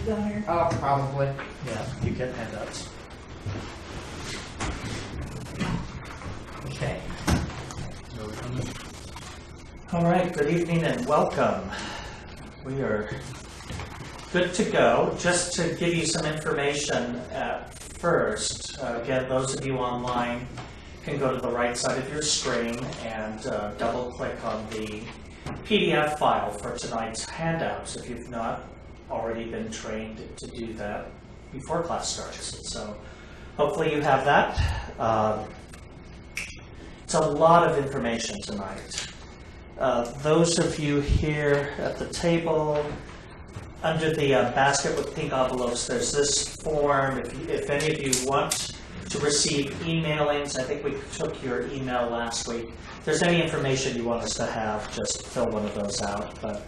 down here? Oh, probably. Yeah, you get handouts. Okay. All right, good evening and welcome. We are good to go. Just to give you some information at first, again, those of you online can go to the right side of your screen and double click on the PDF file for tonight's handouts if you've not already been trained to do that before class starts. So hopefully you have that. It's a lot of information tonight. Those of you here at the table, under the basket with pink envelopes, there's this form. If any of you want to receive emailings, I think we took your email last week. If there's any information you want us to have, just fill one of those out. But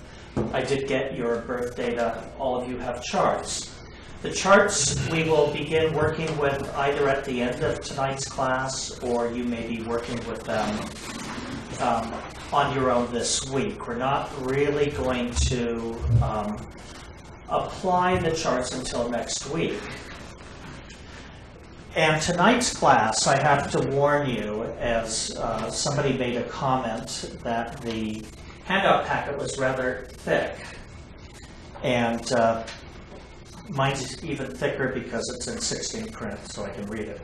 I did get your birth data. All of you have charts. The charts we will begin working with either at the end of tonight's class, or you may be working with them on your own this week. We're not really going to apply the charts until next week. And tonight's class, I have to warn you, as somebody made a comment, that the handout packet was rather thick. And mine's even thicker because it's in 16 print, so I can read it.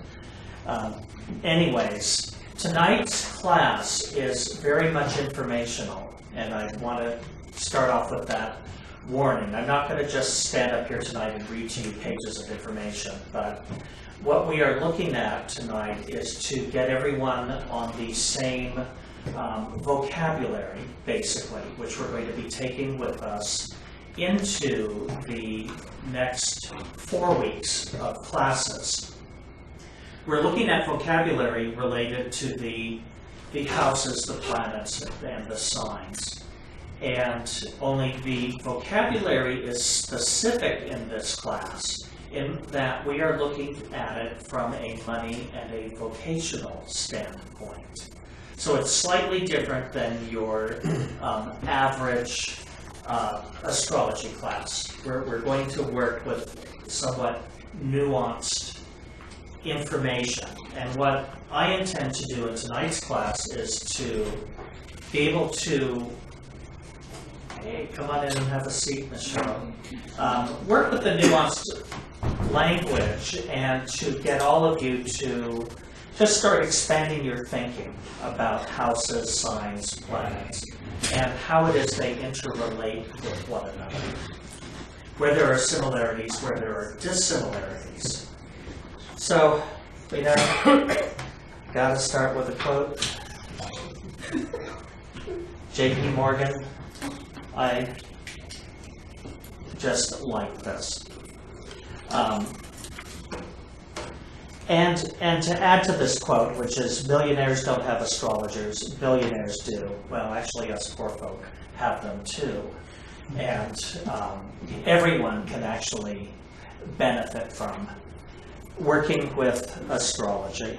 Anyways, tonight's class is very much informational, and I want to start off with that warning. I'm not going to just stand up here tonight and read to you pages of information, but what we are looking at tonight is to get everyone on the same vocabulary, basically, which we're going to be taking with us into the next 4 weeks of classes. We're looking at vocabulary related to the houses, the planets, and the signs. And only the vocabulary is specific in this class, in that we are looking at it from a money and a vocational standpoint. So it's slightly different than your average astrology class. We're going to work with somewhat nuanced information. And what I intend to do in tonight's class is to be able to, hey, come on in and have a seat, Ms. Cheryl. Work with the nuanced language and to get all of you to just start expanding your thinking about houses, signs, planets, and how it is they interrelate with one another. Where there are similarities, where there are dissimilarities. So, we know, gotta start with a quote. J.P. Morgan, I just like this. And to add to this quote, which is, millionaires don't have astrologers, billionaires do. Well, actually, us poor folk have them too. And everyone can actually benefit from working with astrology.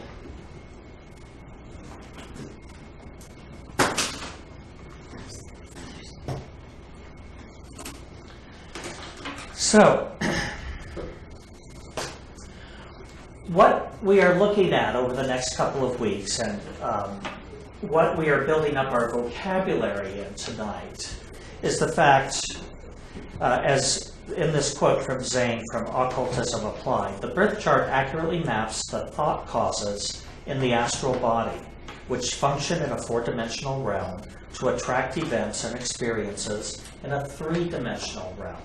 So, what we are looking at over the next couple of weeks, and what we are building up our vocabulary in tonight, is the fact, as in this quote from Zane from Occultism Applied, the birth chart accurately maps the thought causes in the astral body, which function in a four-dimensional realm to attract events and experiences in a three-dimensional realm.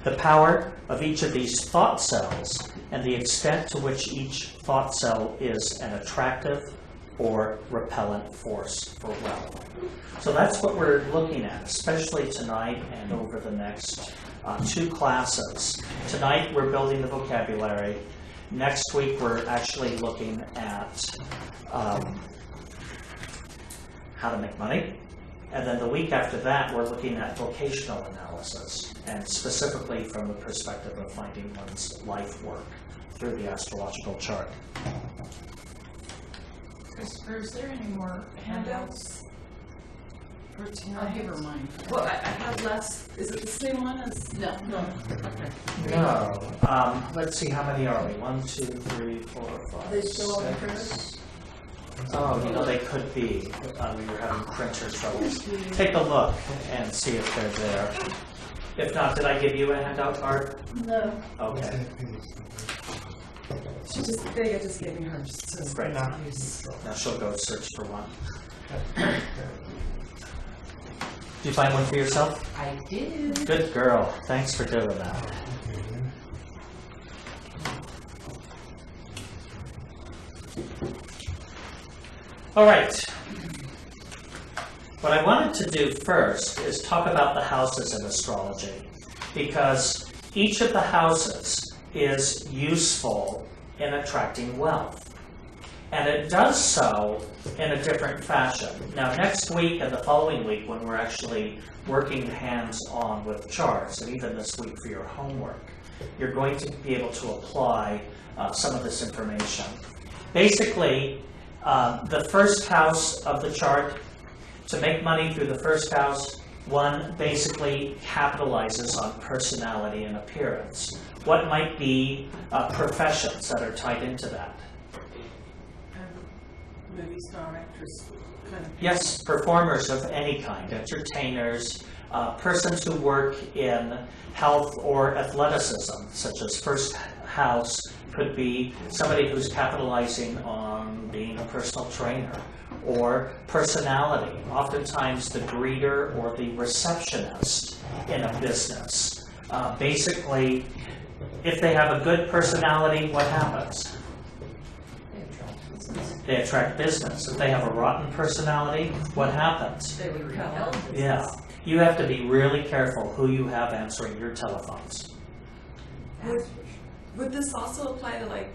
The power of each of these thought cells and the extent to which each thought cell is an attractive or repellent force for wealth. So that's what we're looking at, especially tonight and over the next 2 classes. Tonight we're building the vocabulary. Next week we're actually looking at how to make money. And then the week after that we're looking at vocational analysis, and specifically from the perspective of finding one's life work through the astrological chart. Christopher, is there any more handouts? I'll give her mine. Well, I have less, is it the same one as? No. Okay. No. Let's see, how many are we? 1, 2, 3, 4, 5, They still on the 6. Oh, you know, they could be. We were having printer troubles. Take a look and see if they're there. If not, did I give you a handout card? No. Okay. She just, they just gave me hers. So Great. not use. Now she'll go search for one. Did you find one for yourself? I did. Good girl. Thanks for doing that. All right. What I wanted to do first is talk about the houses in astrology, because each of the houses is useful in attracting wealth. And it does so in a different fashion. Now, next week and the following week, when we're actually working hands-on with charts, and even this week for your homework, you're going to be able to apply some of this information. Basically, the first house of the chart, to make money through the first house, one basically capitalizes on personality and appearance. What might be professions that are tied into that? Movie star, actress, kind of. Yes, performers of any kind, entertainers, persons who work in health or athleticism, such as first house could be somebody who's capitalizing on being a personal trainer, or personality, oftentimes the greeter or the receptionist in a business. Basically, if they have a good personality, what happens? They attract business. If they have a rotten personality, what happens? They would repel. Yeah. You have to be really careful who you have answering your telephones. Would this also apply to like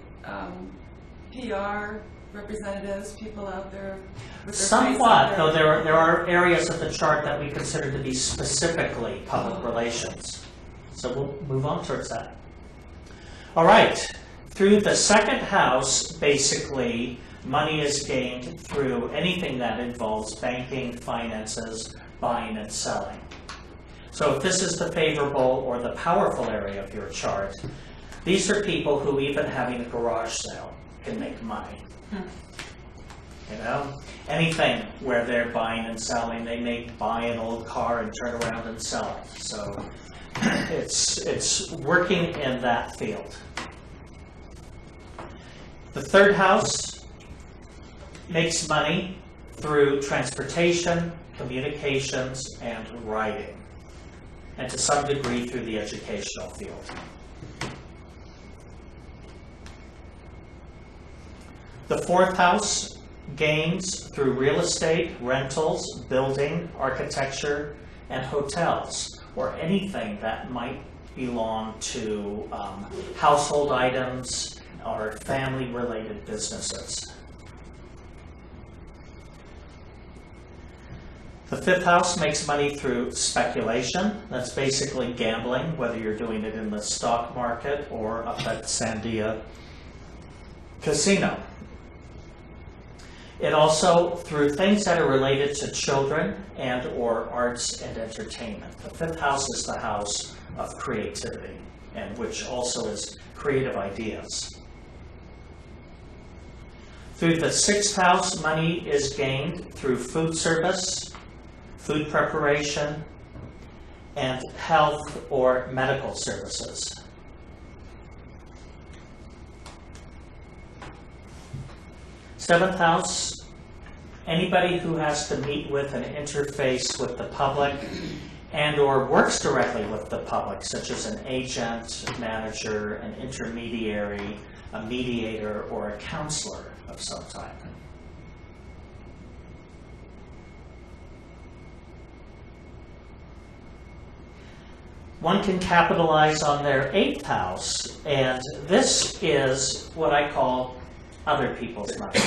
PR representatives, people out there with their Somewhat, face though out there? there are areas of the chart that we consider to be specifically public relations. So we'll move on towards that. All right. Through the second house, basically, money is gained through anything that involves banking, finances, buying and selling. So if this is the favorable or the powerful area of your chart, these are people who, even having a garage sale, can make money. You know, anything where they're buying and selling, they may buy an old car and turn around and sell it. So it's working in that field. The third house makes money through transportation, communications, and writing, and to some degree through the educational field. The fourth house gains through real estate, rentals, building, architecture, and hotels, or anything that might belong to household items or family-related businesses. The fifth house makes money through speculation. That's basically gambling, whether you're doing it in the stock market or up at Sandia Casino. It also, through things that are related to children and or arts and entertainment. The fifth house is the house of creativity, and which also is creative ideas. Through the sixth house, money is gained through food service, food preparation, and health or medical services. Seventh house, anybody who has to meet with and interface with the public and or works directly with the public, such as an agent, manager, an intermediary, a mediator, or a counselor of some type. One can capitalize on their eighth house, and this is what I call other people's money.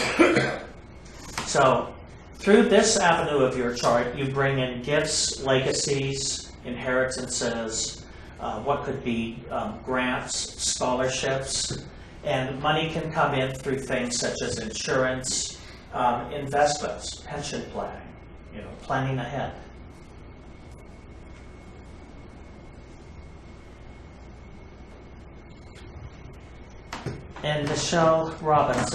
So through this avenue of your chart, you bring in gifts, legacies, inheritances, what could be grants, scholarships, and money can come in through things such as insurance, investments, pension planning, planning ahead. And Michelle Robbins,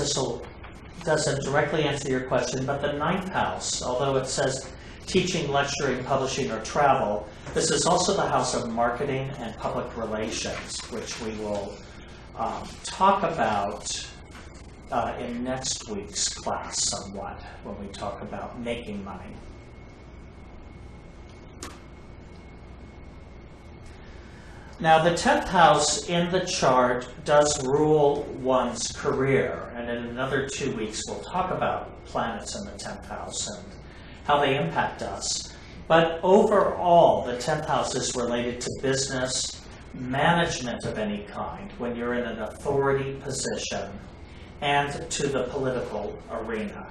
doesn't directly answer your question, but the ninth house, although it says teaching, lecturing, publishing, or travel, this is also the house of marketing and public relations, which we will talk about in next week's class somewhat, when we talk about making money. Now, the 10th house in the chart does rule one's career, and in another 2 weeks we'll talk about planets in the 10th house and how they impact us. But overall, the 10th house is related to business, management of any kind, when you're in an authority position, and to the political arena.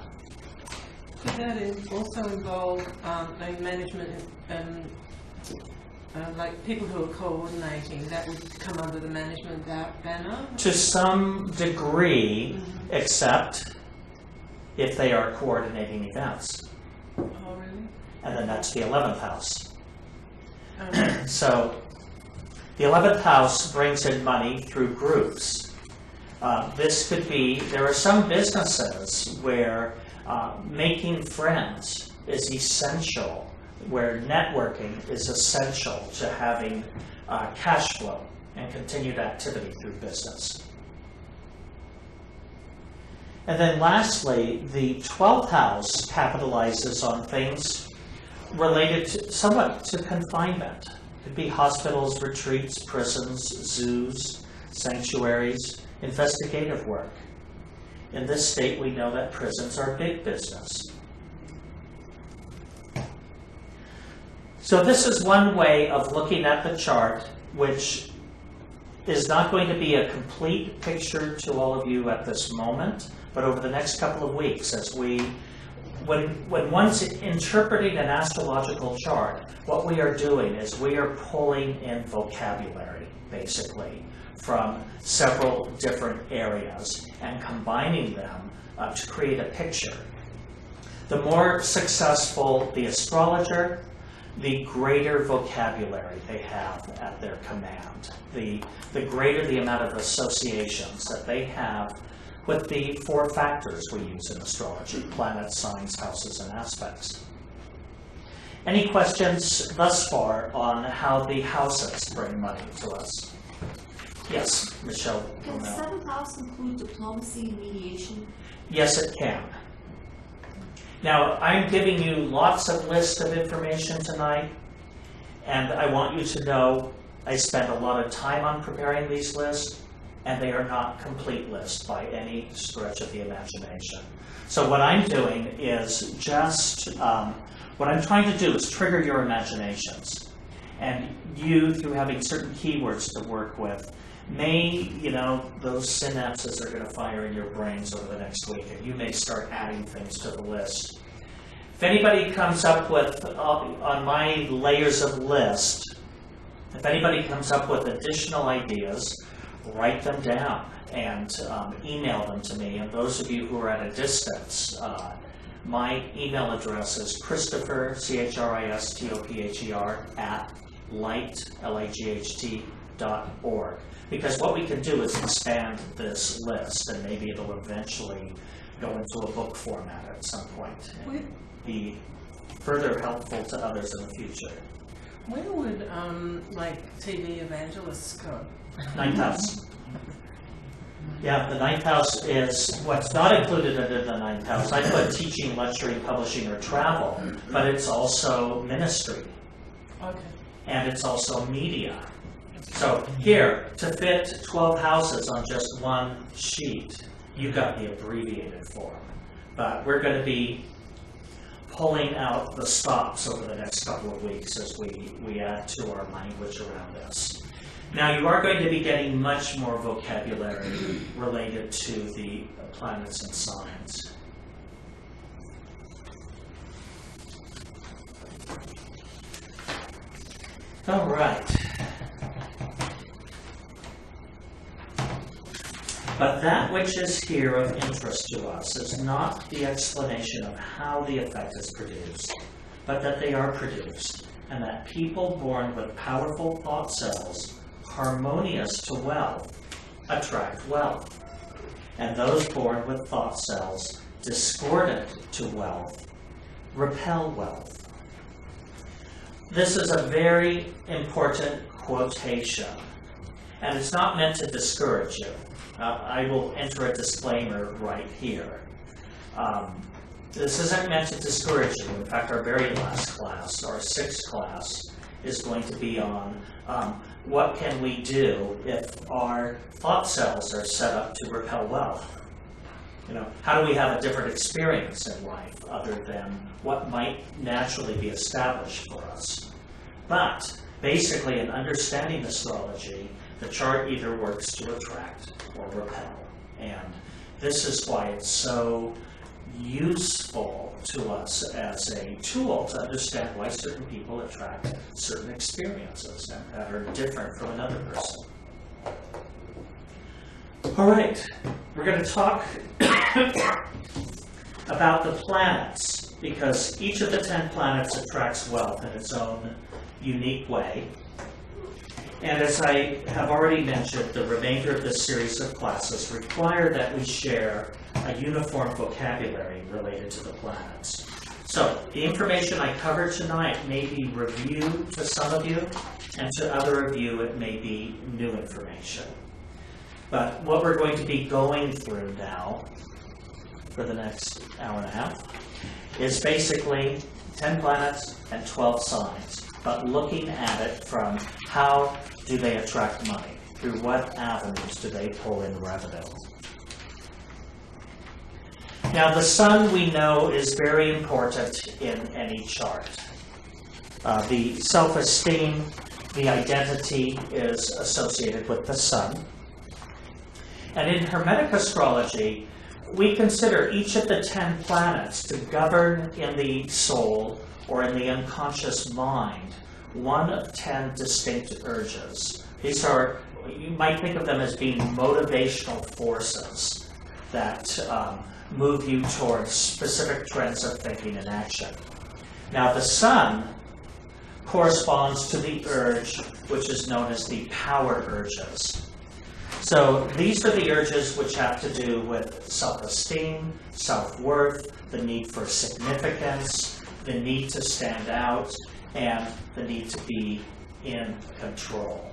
Could that also involve like management and like people who are coordinating? That would come under the management banner? To some degree, except if they are coordinating events. Oh, really? And then that's the 11th house. Oh. So the 11th house brings in money through groups. This could be, there are some businesses where making friends is essential, where networking is essential to having cash flow and continued activity through business. And then lastly, the 12th house capitalizes on things related somewhat to confinement. It could be hospitals, retreats, prisons, zoos, sanctuaries, investigative work. In this state, we know that prisons are big business. So this is one way of looking at the chart, which is not going to be a complete picture to all of you at this moment, but over the next couple of weeks, as when one's interpreting an astrological chart, what we are doing is we are pulling in vocabulary, basically, from several different areas and combining them to create a picture. The more successful the astrologer, the greater vocabulary they have at their command, the greater the amount of associations that they have with the 4 factors we use in astrology: planets, signs, houses, and aspects. Any questions thus far on how the houses bring money to us? Yes, Michelle. Can the 7th house include diplomacy and mediation? Yes, it can. Now, I'm giving you lots of lists of information tonight, and I want you to know I spent a lot of time on preparing these lists, and they are not complete lists by any stretch of the imagination. So what I'm doing is just, what I'm trying to do is trigger your imaginations. And you, through having certain keywords to work with, those synapses are going to fire in your brains over the next week, and you may start adding things to the list. If anybody comes up with, on my layers of list, if anybody comes up with additional ideas, write them down and email them to me. And those of you who are at a distance, my email address is Christopher, CHRISTOPHER, @light.org. Because what we can do is expand this list, and maybe it'll eventually go into a book format at some point and be further helpful to others in the future. Where would like TV evangelists go? 9th house. Yeah, the 9th house is what's not included under the 9th house. I put teaching, lecturing, publishing, or travel, but it's also ministry. Okay. And it's also media. So here, to fit 12 houses on just one sheet, you got the abbreviated form. But we're going to be pulling out the stops over the next couple of weeks as we add to our language around this. Now, you are going to be getting much more vocabulary related to the planets and signs. All right. But that which is here of interest to us is not the explanation of how the effect is produced, but that they are produced, and that people born with powerful thought cells, harmonious to wealth, attract wealth. and those born with thought cells discordant to wealth repel wealth. This is a very important quotation, and it's not meant to discourage you. I will enter a disclaimer right here. This isn't meant to discourage you. In fact, our very last class, our 6th class, is going to be on what can we do if our thought cells are set up to repel wealth. You know, how do we have a different experience in life other than what might naturally be established for us? But basically, in understanding astrology, the chart either works to attract or repel. And this is why it's so useful to us as a tool to understand why certain people attract certain experiences that are different from another person. All right, we're going to talk about the planets, because each of the 10 planets attracts wealth in its own unique way. And as I have already mentioned, the remainder of this series of classes require that we share a uniform vocabulary related to the planets. So the information I cover tonight may be review to some of you, and to other of you it may be new information. But what we're going to be going through now for the next hour and a half is basically 10 planets and 12 signs, but looking at it from how do they attract money? Through what avenues do they pull in revenue? Now, the sun, we know, is very important in any chart. The self-esteem, the identity is associated with the sun. And in Hermetic astrology, we consider each of the 10 planets to govern in the soul or in the unconscious mind one of 10 distinct urges. These are, you might think of them as being motivational forces that move you towards specific trends of thinking and action. Now, the sun corresponds to the urge, which is known as the power urges. So these are the urges which have to do with self-esteem, self-worth, the need for significance, the need to stand out, and the need to be in control.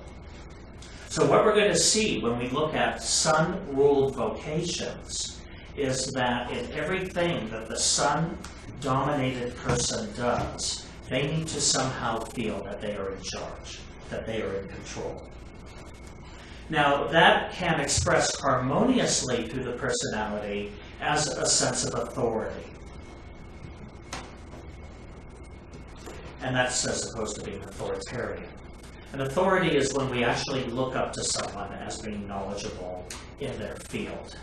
So what we're going to see when we look at sun-ruled vocations is that in everything that the sun-dominated person does, they need to somehow feel that they are in charge, that they are in control. Now, that can express harmoniously through the personality as a sense of authority. And that's as opposed to being authoritarian. An authority is when we actually look up to someone as being knowledgeable in their field.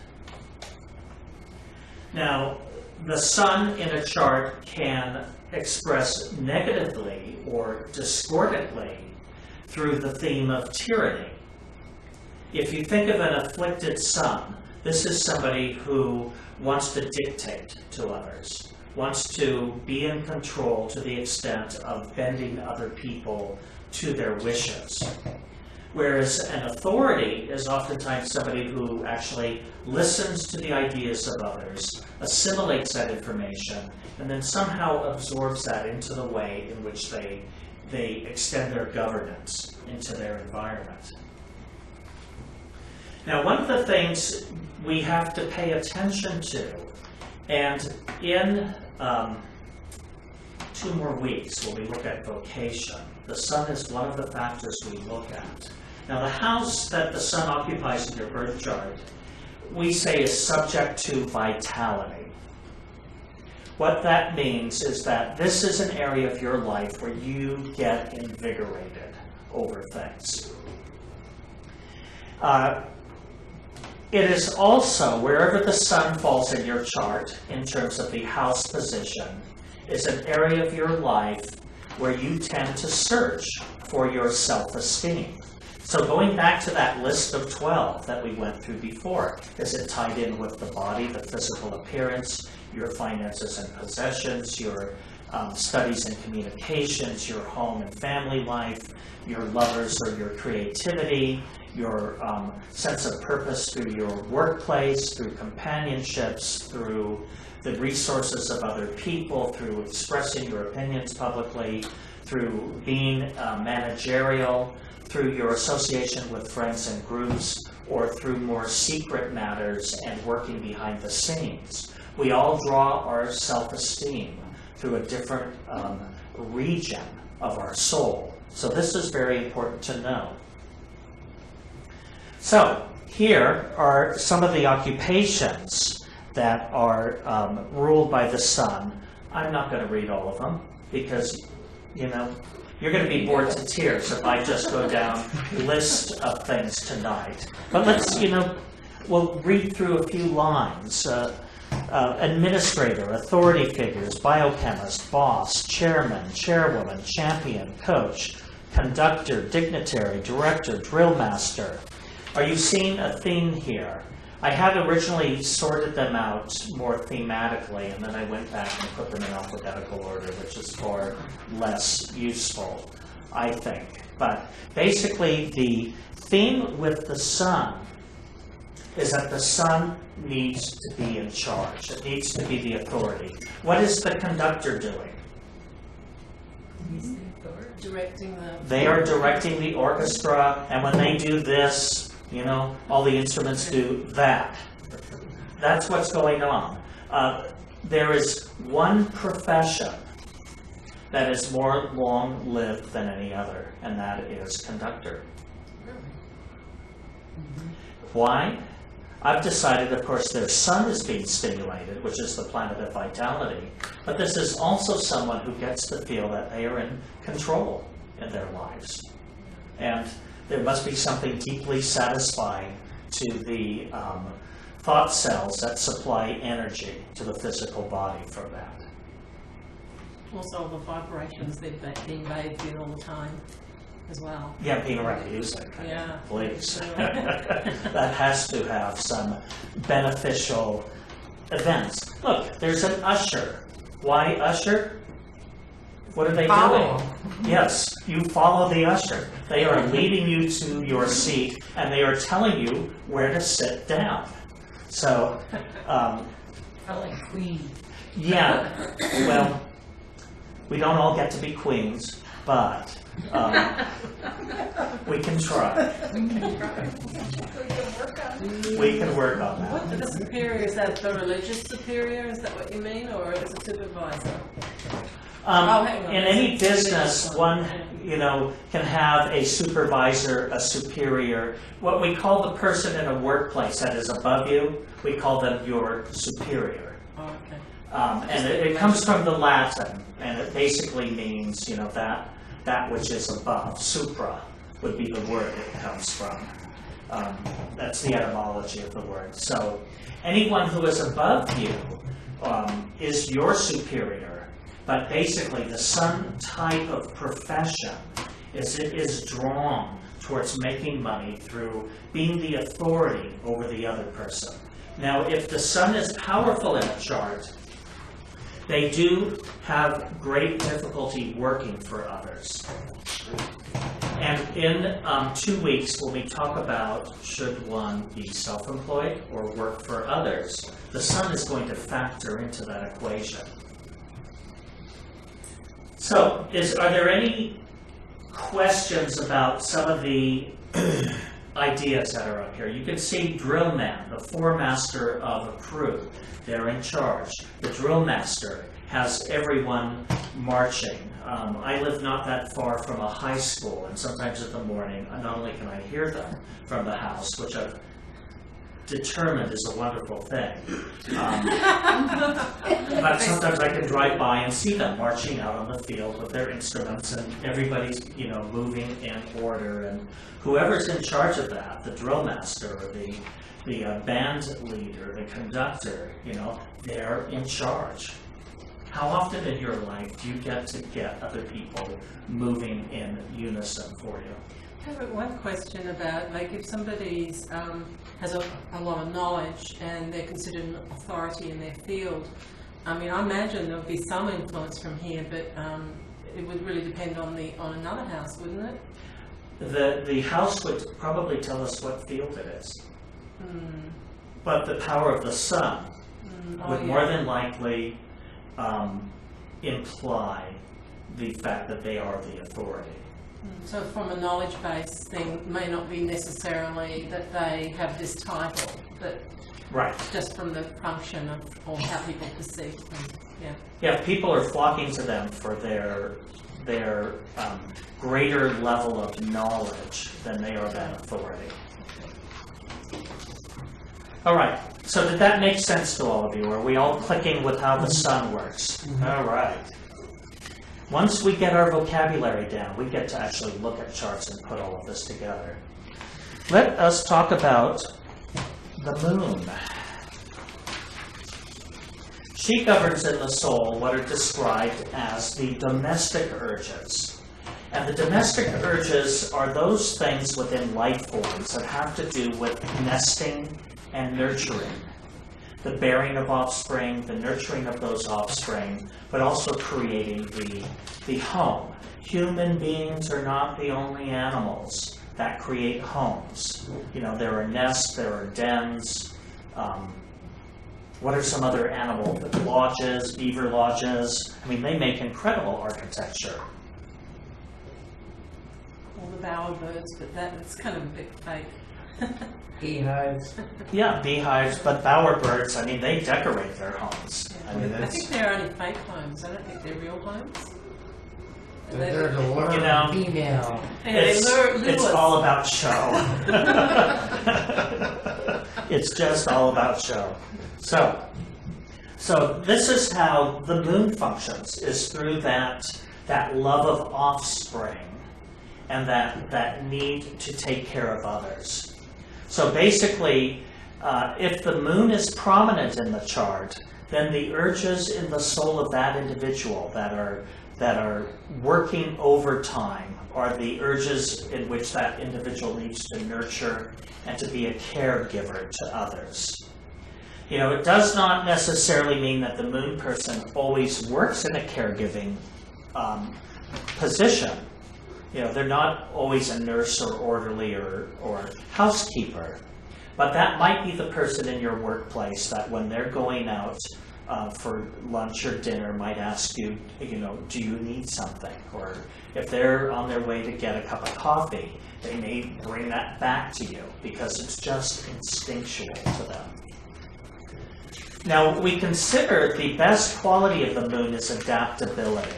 Now, the sun in a chart can express negatively or discordantly through the theme of tyranny. If you think of an afflicted sun, this is somebody who wants to dictate to others, wants to be in control to the extent of bending other people to their wishes. Whereas an authority is oftentimes somebody who actually listens to the ideas of others, assimilates that information, and then somehow absorbs that into the way in which they extend their governance into their environment. Now, one of the things we have to pay attention to, and in 2 more weeks when we look at vocation, the sun is one of the factors we look at. Now, the house that the sun occupies in your birth chart, we say is subject to vitality. What that means is that this is an area of your life where you get invigorated over things. It is also, wherever the sun falls in your chart, in terms of the house position, is an area of your life where you tend to search for your self-esteem. So going back to that list of 12 that we went through before, is it tied in with the body, the physical appearance, your finances and possessions, your studies and communications, your home and family life, your lovers or your creativity, your sense of purpose through your workplace, through companionships, through the resources of other people, through expressing your opinions publicly, through being managerial, through your association with friends and groups, or through more secret matters and working behind the scenes. We all draw our self-esteem through a different region of our soul. So this is very important to know. So here are some of the occupations that are ruled by the sun. I'm not going to read all of them because, you know, you're going to be bored to tears if I just go down a list of things tonight. But let's, you know, we'll read through a few lines. Administrator, authority figures, biochemist, boss, chairman, chairwoman, champion, coach, conductor, dignitary, director, drill master. Are you seeing a theme here? I had originally sorted them out more thematically, and then I went back and put them in alphabetical order, which is far less useful, I think. But basically, the theme with the sun is that the sun needs to be in charge. It needs to be the authority. What is the conductor doing? Directing the... They are directing the orchestra, and when they do this, you know, all the instruments do that. That's what's going on. There is one profession that is more long-lived than any other, and that is conductor. Why? I've decided, of course, their sun is being stimulated, which is the planet of vitality, but this is also someone who gets to feel that they are in control in their lives. And there must be something deeply satisfying to the thought cells that supply energy to the physical body from that. Also the vibrations they're being bathed in all the time as well. Yeah, being around music, Yeah. please. That has to have some beneficial events. Look, there's an usher. Why usher? What are they doing? Yes, you follow the usher. They are leading you to your seat, and they are telling you where to sit down. So, I like queen. yeah, well, we don't all get to be queens, but we can try. We can work on that. What the superior, is that the religious superior? Is that what you mean? Or is it supervisor? Hang on. In any business, one, you know, can have a supervisor, a superior. What we call the person in a workplace that is above you, we call them your superior. Oh, okay. And it comes from the Latin, and it basically means, you know, that which is above. Supra would be the word it comes from. That's the etymology of the word. So anyone who is above you is your superior. But basically, the sun type of profession is drawn towards making money through being the authority over the other person. Now, if the sun is powerful in a chart, they do have great difficulty working for others. And in 2 weeks, when we talk about should one be self-employed or work for others, the sun is going to factor into that equation. So, are there any questions about some of the ideas that are up here? You can see drill man, the foremaster of a crew. They're in charge. The drill master has everyone marching. I live not that far from a high school, and sometimes in the morning, not only can I hear them from the house, which I've determined is a wonderful thing, but sometimes I can drive by and see them marching out on the field with their instruments, and everybody's, you know, moving in order, and whoever's in charge of that, the drill master or the band leader, the conductor, you know, they're in charge. How often in your life do you get to get other people moving in unison for you? I have one question about, like, if somebody has a lot of knowledge and they're considered an authority in their field, I mean, I imagine there would be some influence from here, but it would really depend on another house, wouldn't it? the house would probably tell us what field it is. Mm. But the power of the sun would more than likely imply the fact that they are the authority. So from a knowledge-based thing, it may not be necessarily that they have this title, but Right. just from the function of or how people perceive them. Yeah. Yeah, people are flocking to them for their greater level of knowledge than they are that authority. All right, so did that make sense to all of you? Are we all clicking with how the sun works? All right. Once we get our vocabulary down, we get to actually look at charts and put all of this together. Let us talk about the moon. She governs in the soul what are described as the domestic urges. And the domestic urges are those things within life forms that have to do with nesting and nurturing. The bearing of offspring, the nurturing of those offspring, but also creating the home. Human beings are not the only animals that create homes. You know, there are nests, there are dens. What are some other animal lodges, beaver lodges? I mean, they make incredible architecture. All the bowerbirds, but that's kind of a bit fake. Beehives. Yeah, beehives, but bowerbirds, I mean, they decorate their homes. I mean, I it's, think they're only fake homes. I don't think they're real homes. They're there to learn. you know, Female. it's all about show. It's just all about show. So this is how the moon functions, is through that love of offspring and that need to take care of others. So basically, if the moon is prominent in the chart, then the urges in the soul of that individual that are working overtime are the urges in which that individual needs to nurture and to be a caregiver to others. You know, it does not necessarily mean that the moon person always works in a caregiving position. You know, they're not always a nurse or orderly or housekeeper. But that might be the person in your workplace that when they're going out for lunch or dinner might ask you, you know, do you need something? Or if they're on their way to get a cup of coffee, they may bring that back to you because it's just instinctual to them. Now, we consider the best quality of the moon is adaptability.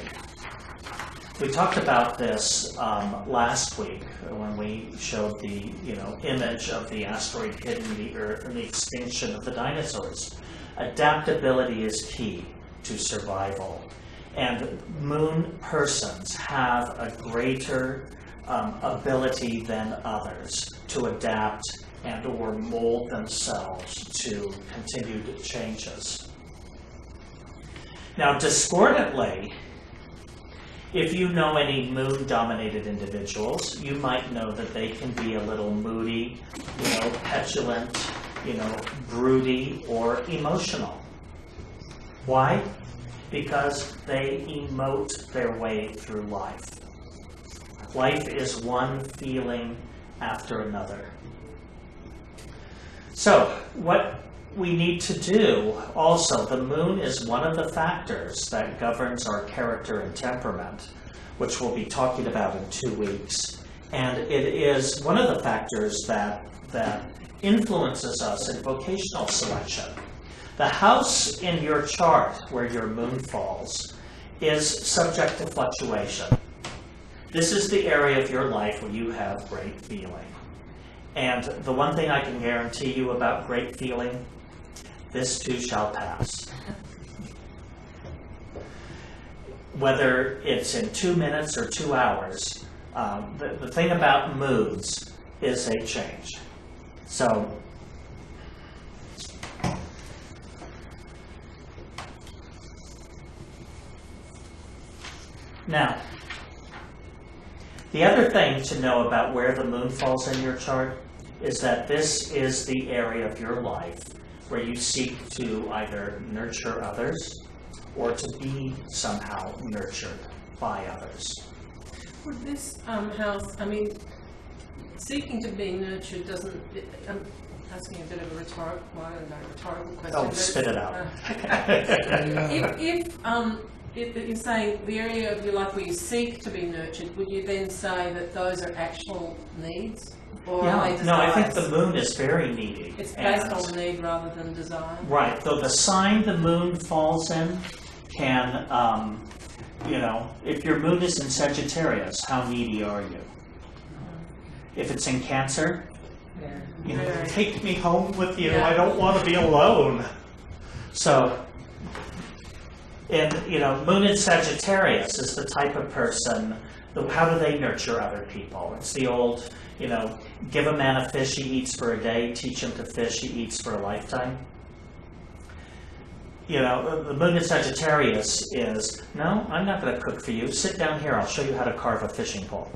We talked about this last week when we showed the image of the asteroid hitting the Earth and the extinction of the dinosaurs. Adaptability is key to survival. And moon persons have a greater ability than others to adapt and or mold themselves to continued changes. Now, discordantly, if you know any moon-dominated individuals, you might know that they can be a little moody, petulant, broody, or emotional. Why? Because they emote their way through life. Life is one feeling after another. So, what we need to do also, the moon is one of the factors that governs our character and temperament, which we'll be talking about in 2 weeks. And it is one of the factors that influences us in vocational selection. The house in your chart where your moon falls is subject to fluctuation. This is the area of your life where you have great feeling. And the one thing I can guarantee you about great feeling, this too shall pass. Whether it's in 2 minutes or 2 hours, the thing about moods is they change. So, now, the other thing to know about where the moon falls in your chart is that this is the area of your life where you seek to either nurture others or to be somehow nurtured by others. Would this house, seeking to be nurtured doesn't. I'm asking a bit of a rhetorical question. Oh, but, spit it out. If you're saying the area of your life where you seek to be nurtured, would you then say that those are actual needs? Or are they No, I think desires? the moon is very needy. It's based and- on need rather than desire. Right, though the sign the moon falls in can, if your moon is in Sagittarius, how needy are you? If it's in Cancer, take me home with you, I don't want to be alone. So, moon in Sagittarius is the type of person, how do they nurture other people? It's the old, give a man a fish, he eats for a day, teach him to fish, he eats for a lifetime. The moon in Sagittarius is, no, I'm not going to cook for you. Sit down here, I'll show you how to carve a fishing pole.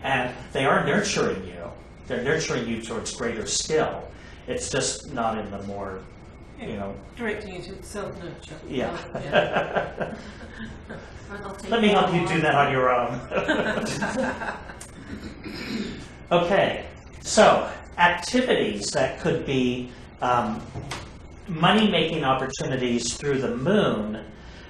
And they are nurturing you. They're nurturing you towards greater skill. It's just not in the more, Directing you to self-nurture. Yeah. Or they'll take Let me help you more. do that on your own. Okay, so activities that could be money-making opportunities through the moon,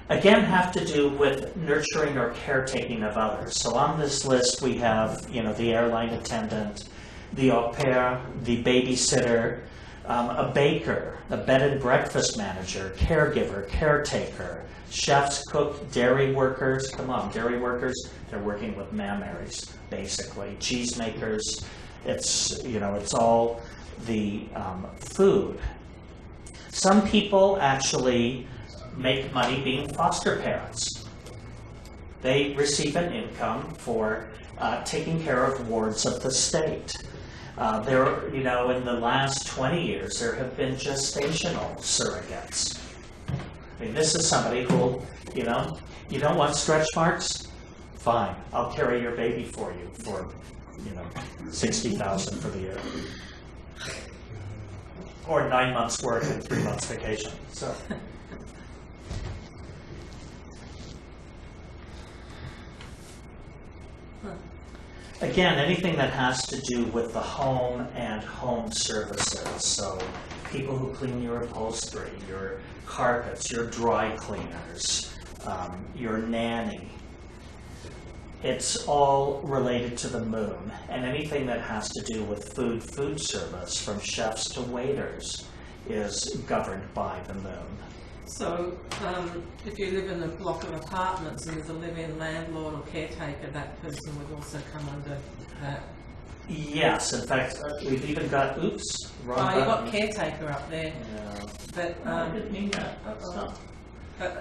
again, have to do with nurturing or caretaking of others. So on this list we have, the airline attendant, the au pair, the babysitter, a baker, a bed and breakfast manager, caregiver, caretaker, chefs, cook, dairy workers. Come on, dairy workers, they're working with mammaries, basically. Cheesemakers, it's all the food. Some people actually make money being foster parents. They receive an income for taking care of wards of the state. In the last 20 years, there have been gestational surrogates. I mean, this is somebody who, you don't want stretch marks? Fine, I'll carry your baby for you for, $60,000 for the year. Or 9 months work and 3 months vacation, so. Again, anything that has to do with the home and home services. So people who clean your upholstery, your carpets, your dry cleaners, your nanny. It's all related to the moon. And anything that has to do with food service, from chefs to waiters, is governed by the moon. So, if you live in a block of apartments and there's a live-in landlord or caretaker, that person would also come under that. Yes, in fact, we've even got, wrong You've button. got caretaker up there. Yeah. But, I didn't mean that. uh-oh. Stop.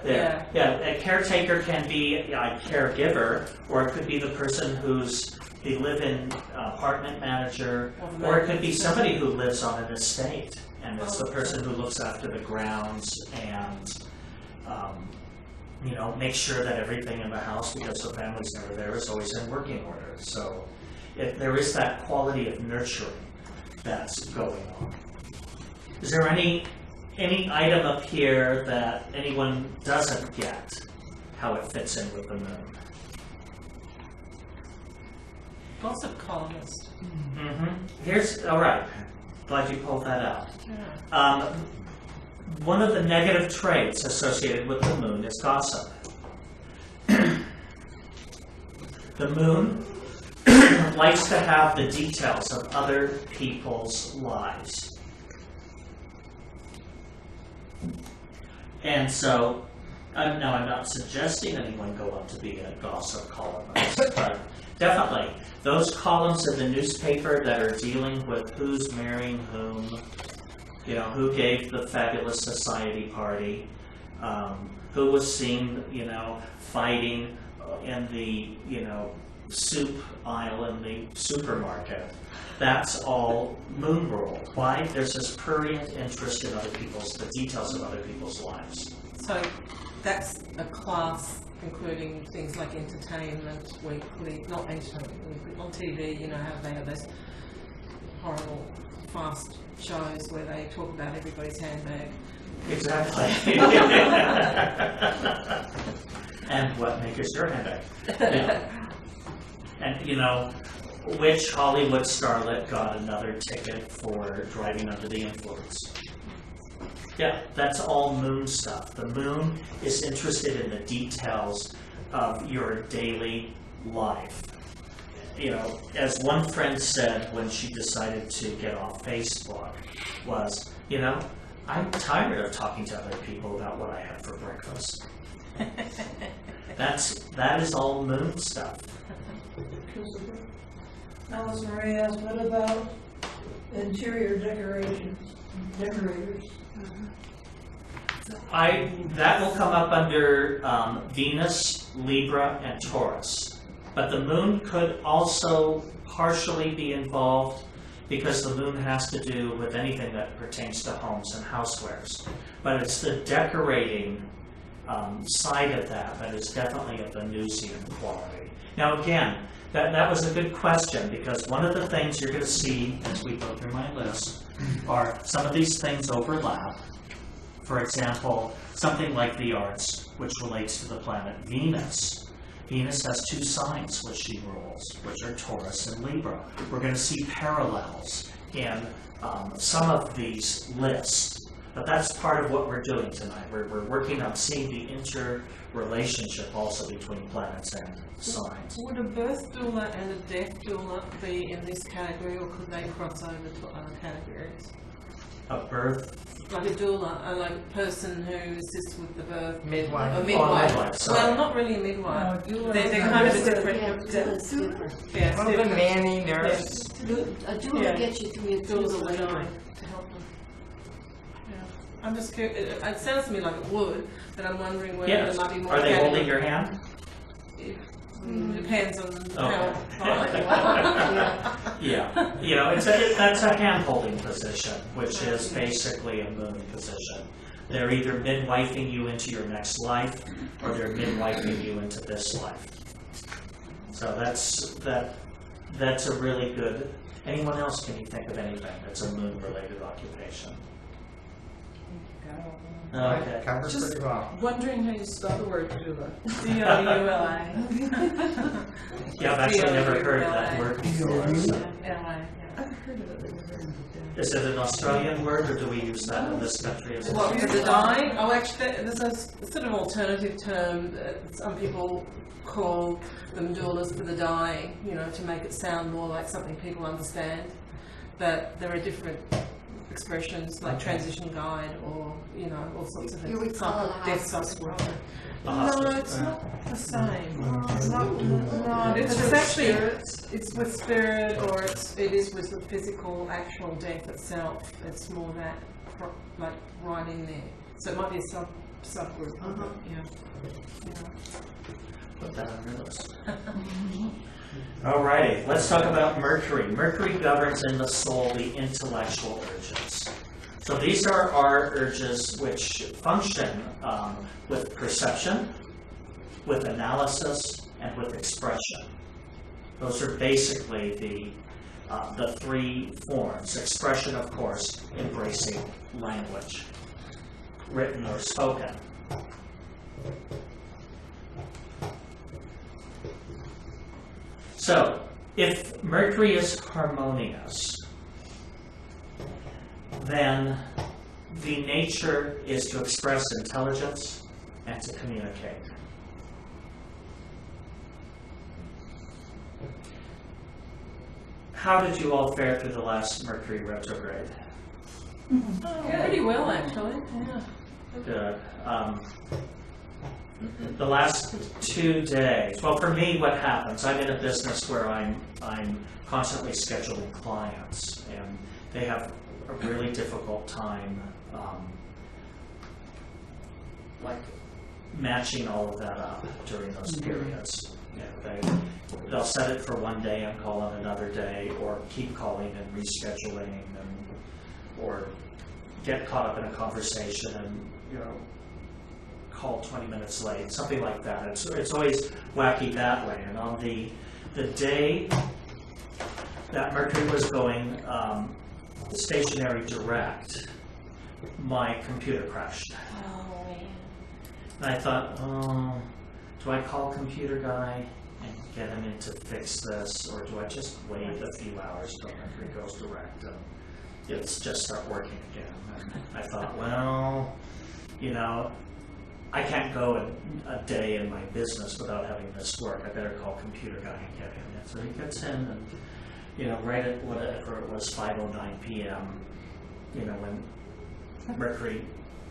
yeah. Yeah, a caretaker can be a caregiver, or it could be the person who's the live-in apartment manager, or it could be somebody who lives on an estate, and it's the person who looks after the grounds and, make sure that everything in the house, because the family's never there, is always in working order. So there is that quality of nurturing that's going on. Is there any item up here that anyone doesn't get how it fits in with the moon? Gossip columnist. Mm-hmm. All right, glad you pulled that out. Yeah. One of the negative traits associated with the moon is gossip. The moon likes to have the details of other people's lives. And so, I'm not suggesting anyone go on to be a gossip columnist, but definitely, those columns in the newspaper that are dealing with who's marrying whom, who gave the fabulous society party, who was seen, fighting in the, soup aisle in the supermarket. That's all moon ruled. Why? There's this prurient interest in the details of other people's lives. So that's a class including things like entertainment weekly, not entertainment weekly, on TV, how they have those horrible fast shows where they talk about everybody's handbag. Exactly. And what makes your handbag? Yeah. And which Hollywood starlet got another ticket for driving under the influence? Yeah, that's all moon stuff. The moon is interested in the details of your daily life. You know, as one friend said when she decided to get off Facebook, was, you know, I'm tired of talking to other people about what I had for breakfast. That is all moon stuff. Alice Marie asked, what about interior decorations, decorators? That will come up under Venus, Libra, and Taurus. But the moon could also partially be involved because the moon has to do with anything that pertains to homes and housewares. But it's the decorating side of that is definitely a Venusian quality. Now again, that was a good question, because one of the things you're going to see as we go through my list are some of these things overlap. For example, something like the arts, which relates to the planet Venus. Venus has two signs which she rules, which are Taurus and Libra. We're going to see parallels in some of these lists, but that's part of what we're doing tonight. We're working on seeing the interrelationship also between planets and signs. Would a birth doula and a death doula be in this category, or could they cross over to other categories? A birth, Like a doula, like a person who assists with the birth. Midwife. A midwife. midwife, sorry. Well, not really a midwife. No, doula- They're kind of a different. Yeah, doula's different. Yeah, it's Well, the different. nanny nurse. A doula Yeah. gets you through your Doulas physical will die labor. to help them. Yeah. I'm just curious. It sounds to me like it would, but I'm wondering whether Yes. there might be more. Are they categories. holding your hand? Depends on Okay. how far you are. Yeah, you know, that's a hand-holding position, which is basically a moon position. They're either midwifing you into your next life, or they're midwifing you into this life. So that's a really good. Anyone else, can you think of anything that's a moon-related occupation? Okay. Covers Just- pretty well. Wondering how you spell the word doula. D-O-U-L-I. Yeah, I've actually never heard that word before. So. L-I, I've heard of it, never heard of it. Is it an Australian word, or do we use that in this country as well? What, for the dying? Oh, actually, there's a sort of alternative term that some people call them doulas for the dying, you know, to make it sound more like something people understand. But there are different expressions like transition guide, or, you know, all sorts of things. You would call it a Death hospital. support. A No, hospital. it's not the same. It's not, No, it's it's with actually, spirits. it's with spirit, or it is with the physical actual death itself. It's more that, like, right in there. So it might be a subgroup of it, yeah. Put that on your list. Alrighty, let's talk about Mercury. Mercury governs in the soul the intellectual urges. So these are our urges which function with perception, with analysis, and with expression. Those are basically the three forms. Expression, of course, embracing language, written or spoken. So, if Mercury is harmonious, then the nature is to express intelligence and to communicate. How did you all fare through the last Mercury retrograde? Pretty well, actually, yeah. Good. The last 2 days, well, for me, what happens, I'm in a business where I'm constantly scheduling clients, and they have a really difficult time like matching all of that up during those periods. You know, they'll set it for one day and call on another day, or keep calling and rescheduling, or get caught up in a conversation and, you know, call 20 minutes late, something like that. It's always wacky that way. And on the day that Mercury was going stationary direct, my computer crashed. Oh, man. And I thought, oh, do I call computer guy? and get him in to fix this, or do I just wait a few hours till Mercury goes direct and it's just start working again? And I thought, well, you know, I can't go a day in my business without having this work. I better call computer guy and get him in. So he gets in, and you know, right at whatever it was, 5:09 p.m. You know, when Mercury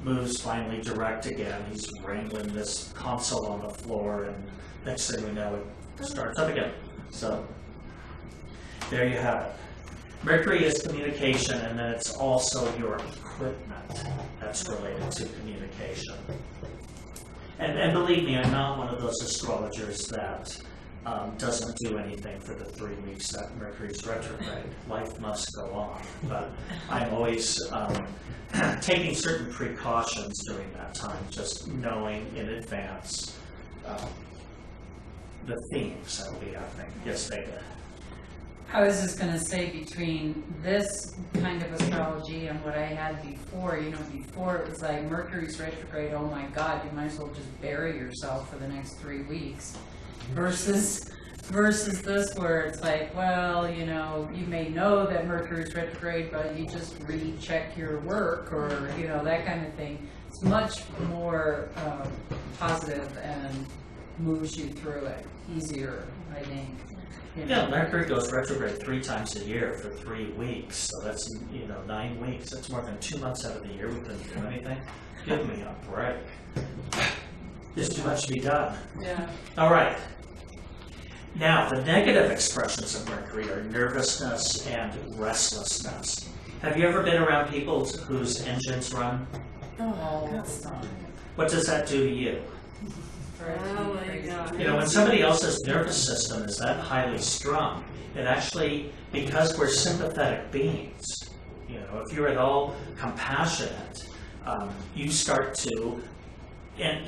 moves finally direct again, he's wrangling this console on the floor, and next thing we know, it starts up again. So there you have it. Mercury is communication, and then it's also your equipment that's related to communication. And believe me, I'm not one of those astrologers that doesn't do anything for the 3 weeks that Mercury's retrograde. Life must go on. But I'm always taking certain precautions during that time, just knowing in advance the themes that will be happening. Yes, Vega. I was just going to say, between this kind of astrology and what I had before, you know, before it was like Mercury's retrograde, oh my God, you might as well just bury yourself for the next 3 weeks, versus this where it's like, well, you know, you may know that Mercury's retrograde, but you just recheck your work, or, you know, that kind of thing. It's much more positive and moves you through it easier, I think. You know. Yeah, Mercury goes retrograde 3 times a year for 3 weeks, so that's, you know, 9 weeks. That's more than 2 months out of the year we couldn't do anything. Give me a break. There's too much to be done. Yeah. All right. Now, the negative expressions of Mercury are nervousness and restlessness. Have you ever been around people whose engines run? All the time. What does that do to you? Oh my God. You know, when somebody else's nervous system is that highly strung, it actually, because we're sympathetic beings, you know, if you're at all compassionate, you start to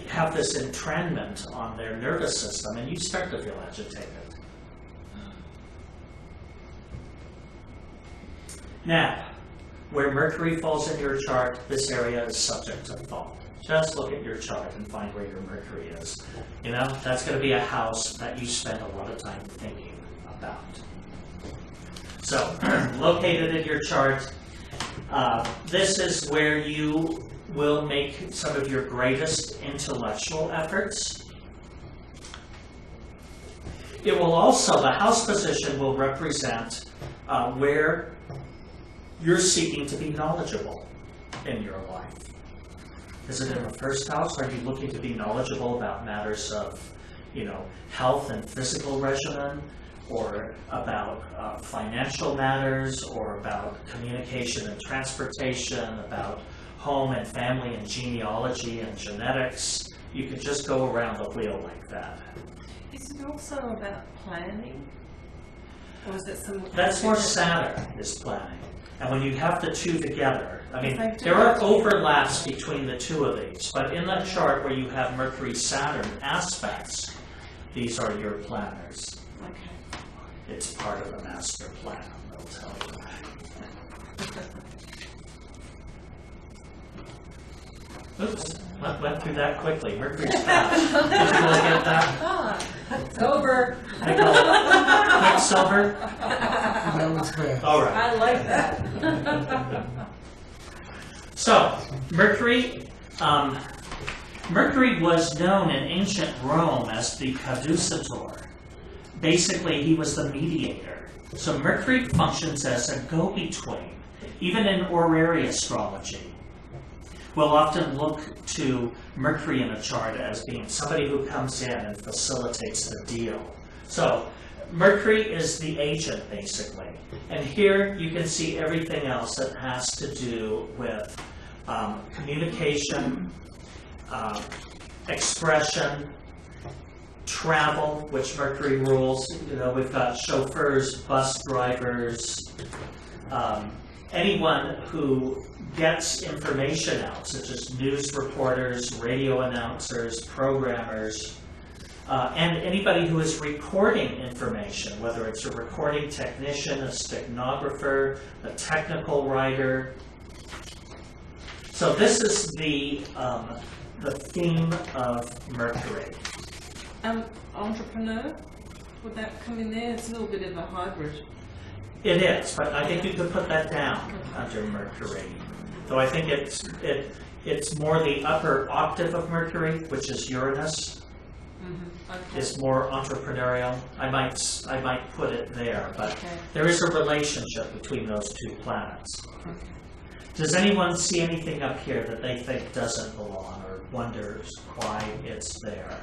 have this entrainment on their nervous system, and you start to feel agitated. Now, where Mercury falls in your chart, this area is subject to thought. Just look at your chart and find where your Mercury is. You know, that's going to be a house that you spend a lot of time thinking about. So, located in your chart, this is where you will make some of your greatest intellectual efforts. It will also, the house position will represent where you're seeking to be knowledgeable in your life. Is it in the first house? Are you looking to be knowledgeable about matters of, you know, health and physical regimen, or about financial matters, or about communication and transportation, about home and family and genealogy and genetics? You could just go around the wheel like that. Is it also about planning? Or is it some... That's more Saturn is planning. And when you have the two together, I mean, If I do there are that- overlaps between the two of these, but in that chart where you have Mercury-Saturn aspects, these are your planners. Okay. It's part of the master plan, they'll tell you. Oops, went through that quickly. Mercury's fast. Did you really get that? Ah, It's over. Quicksilver? That was fast. All right. I like that. So, Mercury was known in ancient Rome as the caducator. Basically, he was the mediator. So Mercury functions as a go-between. Even in horary astrology, we'll often look to Mercury in a chart as being somebody who comes in and facilitates the deal. So Mercury is the agent, basically. And here you can see everything else that has to do with communication, expression, travel, which Mercury rules. You know, we've got chauffeurs, bus drivers, anyone who gets information out, such as news reporters, radio announcers, programmers, and anybody who is recording information, whether it's a recording technician, a stenographer, a technical writer. So this is the theme of Mercury. entrepreneur? Would that come in there? It's a little bit of a hybrid. It is, but I think you could put that down under Mercury. Though I think it's more the upper octave of Mercury, which is Uranus, Okay. is more entrepreneurial. I might put it there, but Okay. there is a relationship between those two planets. Okay. Does anyone see anything up here that they think doesn't belong or wonders why it's there?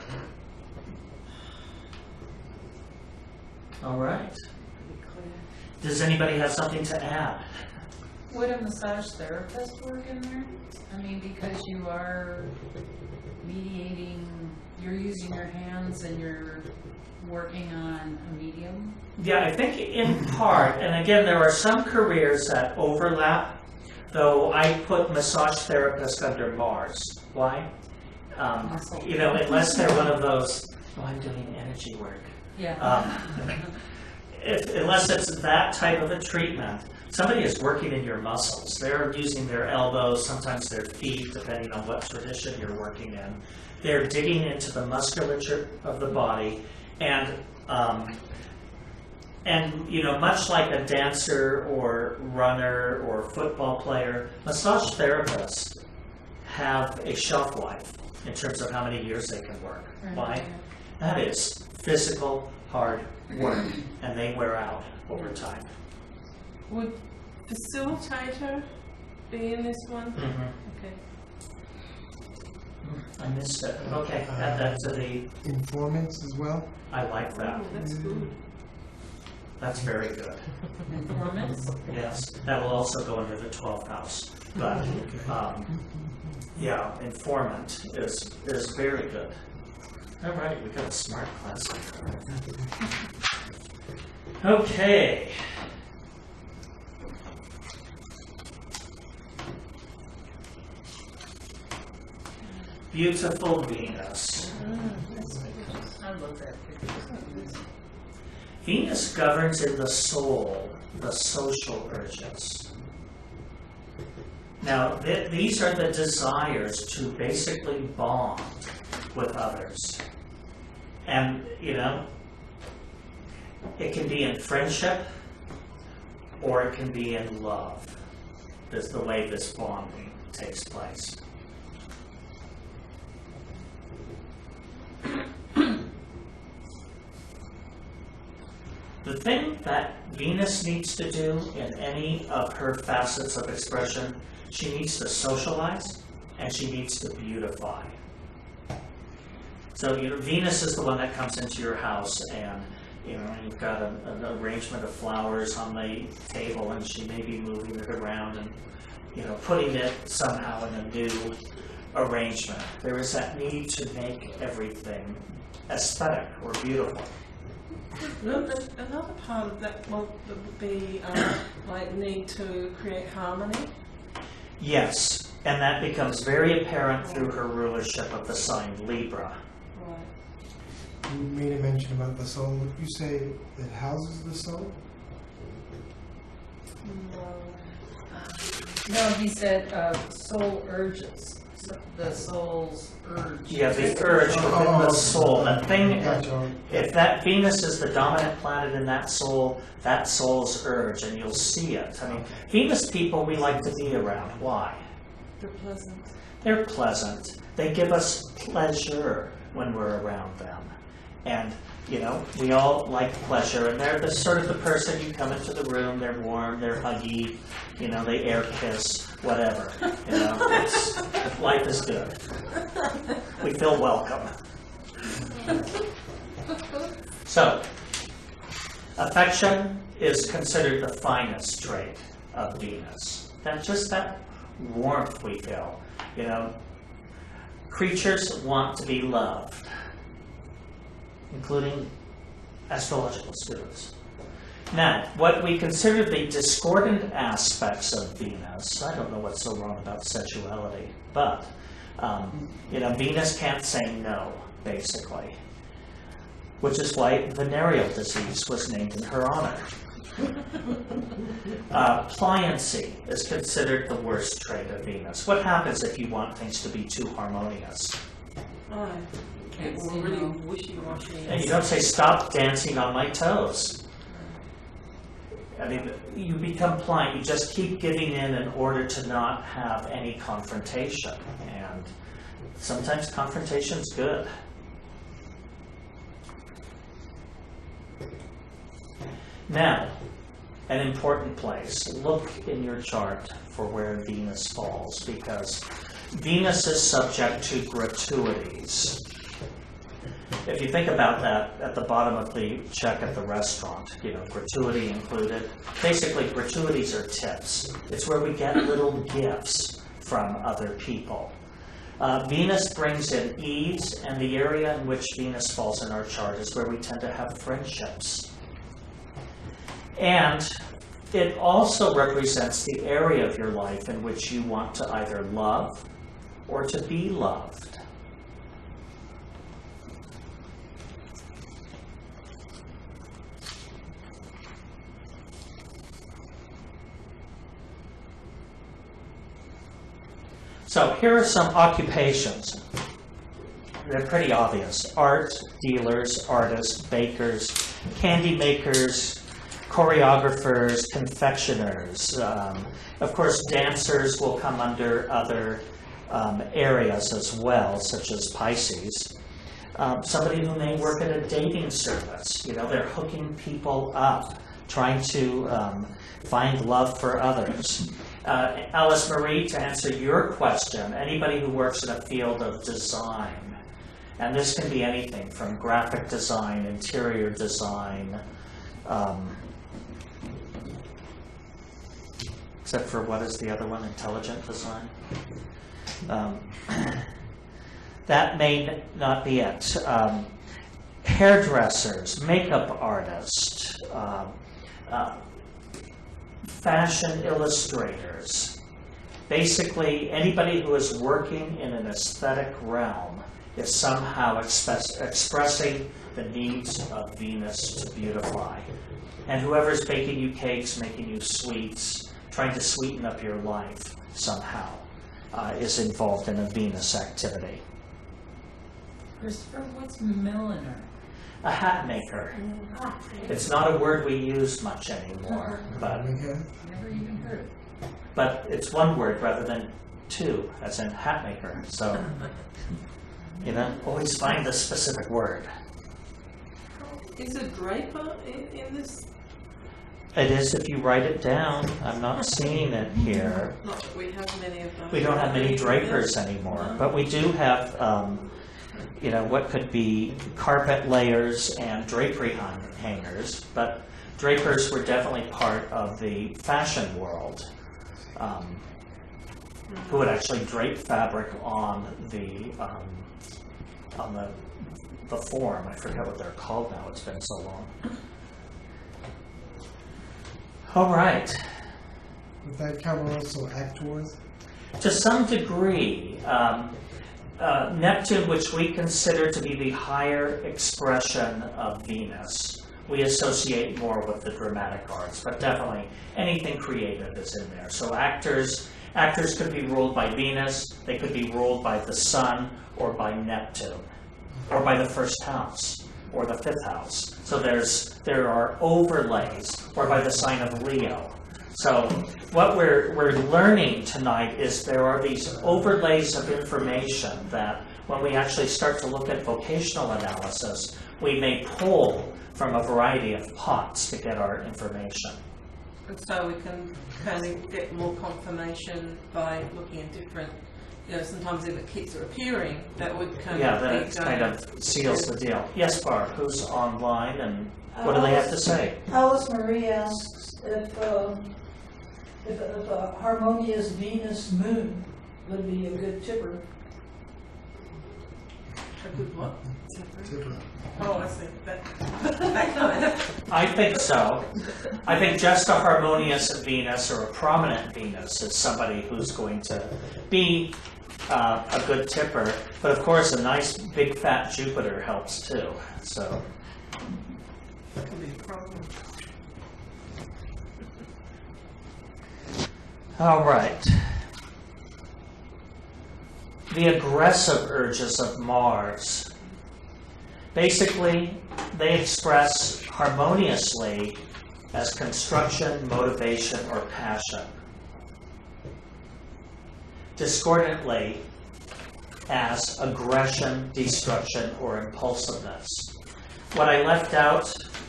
All right. Pretty clear. Does anybody have something to add? Would a massage therapist work in there? I mean, because you are mediating, you're using your hands and you're working on a medium? Yeah, I think in part, and again, there are some careers that overlap, though I put massage therapist under Mars. Why? You know, unless they're one of those, oh, I'm doing energy work. Yeah. Unless it's that type of a treatment, somebody is working in your muscles. They're using their elbows, sometimes their feet, depending on what tradition you're working in. They're digging into the musculature of the body, and you know, much like a dancer or runner or football player, massage therapists have a shelf life in terms of how many years they can work. Why? That is physical, hard work, and they wear out over time. Would facilitator be in this one? Okay. I missed it. Okay, add that to the, Informants as well? I like that. Oh, that's good. That's very good. Informants? Yes, that will also go under the 12th house. But, yeah, informant is very good. All right, we got a smart class. Okay. Beautiful Venus. I love that picture. Venus governs in the soul, the social urges. Now, these are the desires to basically bond with others. And, you know, it can be in friendship or it can be in love. That's the way this bonding takes place. The thing that Venus needs to do in any of her facets of expression, she needs to socialize and she needs to beautify. So, you know, Venus is the one that comes into your house and, you know, you've got an arrangement of flowers on the table and she may be moving it around and, you know, putting it somehow in a new arrangement. There is that need to make everything aesthetic or beautiful. Another part of that would be like need to create harmony. Yes, and that becomes very apparent through her rulership of the sign Libra. Right. You made a mention about the soul. Would you say it houses the soul? No, he said soul urges. The soul's urge. Yeah, the urge within the soul. The thing, Gotcha. if that Venus is the dominant planet in that soul's urge, and you'll see it. I mean, Venus people we like to be around. Why? They're pleasant. They're pleasant. They give us pleasure when we're around them. And, you know, we all like pleasure, and they're the sort of the person you come into the room, they're warm, they're huggy, you know, they air kiss, whatever. You know, life is good. We feel welcome. So, affection is considered the finest trait of Venus. That's just that warmth we feel. You know, creatures want to be loved, including astrological students. Now, what we consider the discordant aspects of Venus, I don't know what's so wrong about sexuality, but, you know, Venus can't say no, basically, which is why venereal disease was named in her honor. Pliancy is considered the worst trait of Venus. What happens if you want things to be too harmonious? Right. can't It's say really no. wishy-washy. And you don't say, stop dancing on my toes. I mean, you become pliant, you just keep giving in order to not have any confrontation. And sometimes confrontation's good. Now, an important place. Look in your chart for where Venus falls, because Venus is subject to gratuities. If you think about that at the bottom of the check at the restaurant, gratuity included. Basically, gratuities are tips. It's where we get little gifts from other people. Venus brings in ease, and the area in which Venus falls in our chart is where we tend to have friendships. And it also represents the area of your life in which you want to either love or to be loved. So here are some occupations. They're pretty obvious. Art, dealers, artists, bakers, candy makers, choreographers, confectioners. Of course, dancers will come under other areas as well, such as Pisces. Somebody who may work at a dating service. They're hooking people up, trying to find love for others. Alice Marie, to answer your question, anybody who works in a field of design, and this can be anything from graphic design, interior design, except for what is the other one, intelligent design? That may not be it. Hairdressers, makeup artists, fashion illustrators. Basically, anybody who is working in an aesthetic realm is somehow expressing the needs of Venus to beautify. And whoever's baking you cakes, making you sweets, trying to sweeten up your life somehow is involved in a Venus activity. Christopher, what's milliner? A hat maker. It's not a word we use much anymore, but Never even heard it. but it's one word rather than two, as in hat maker. So, always find the specific word. Is a draper in this? It is if you write it down. I'm not seeing it here. Not that we have many of those. We don't have many drapers anymore, but we do have, what could be carpet layers and drapery hangers. But drapers were definitely part of the fashion world, who would actually drape fabric on the form. I forget what they're called now. It's been so long. All right. Would that cover also actors? To some degree, Neptune, which we consider to be the higher expression of Venus, we associate more with the dramatic arts, but definitely anything creative is in there. So actors could be ruled by Venus, they could be ruled by the Sun or by Neptune, or by the first house, or the fifth house. So there are overlays, or by the sign of Leo. So what we're learning tonight is there are these overlays of information that when we actually start to look at vocational analysis, we may pull from a variety of pots to get our information. And so we can kind of get more confirmation by looking at different, sometimes if it keeps appearing, that would kind of that kind of seals the deal. Yes, Barb, who's online and what do they have to say? Alice Marie asks if a harmonious Venus moon would be a good tipper. A good what? Tipper. Oh, I see. That kind of. I think so. I think just a harmonious Venus or a prominent Venus is somebody who's going to be a good tipper. But of course, a nice big fat Jupiter helps too. So. That could be a problem. All right. The aggressive urges of Mars Basically, they express harmoniously as construction, motivation, or passion. Discordantly as aggression, destruction, or impulsiveness. What I left out,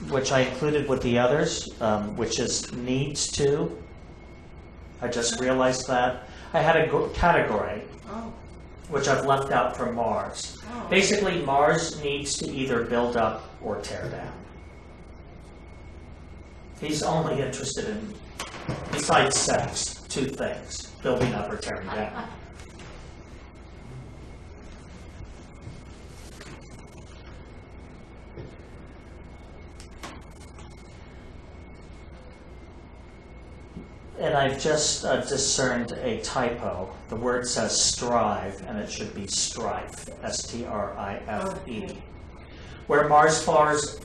which I included with the others, which is needs to, I just realized that. I had a category, Oh, which I've left out from Mars. oh. Basically, Mars needs to either build up or tear down. He's only interested in, besides sex, two things, building up or tearing down. And I've just discerned a typo. The word says strive, and it should be strife, S-T-R-I-F-E. Okay. Where Mars falls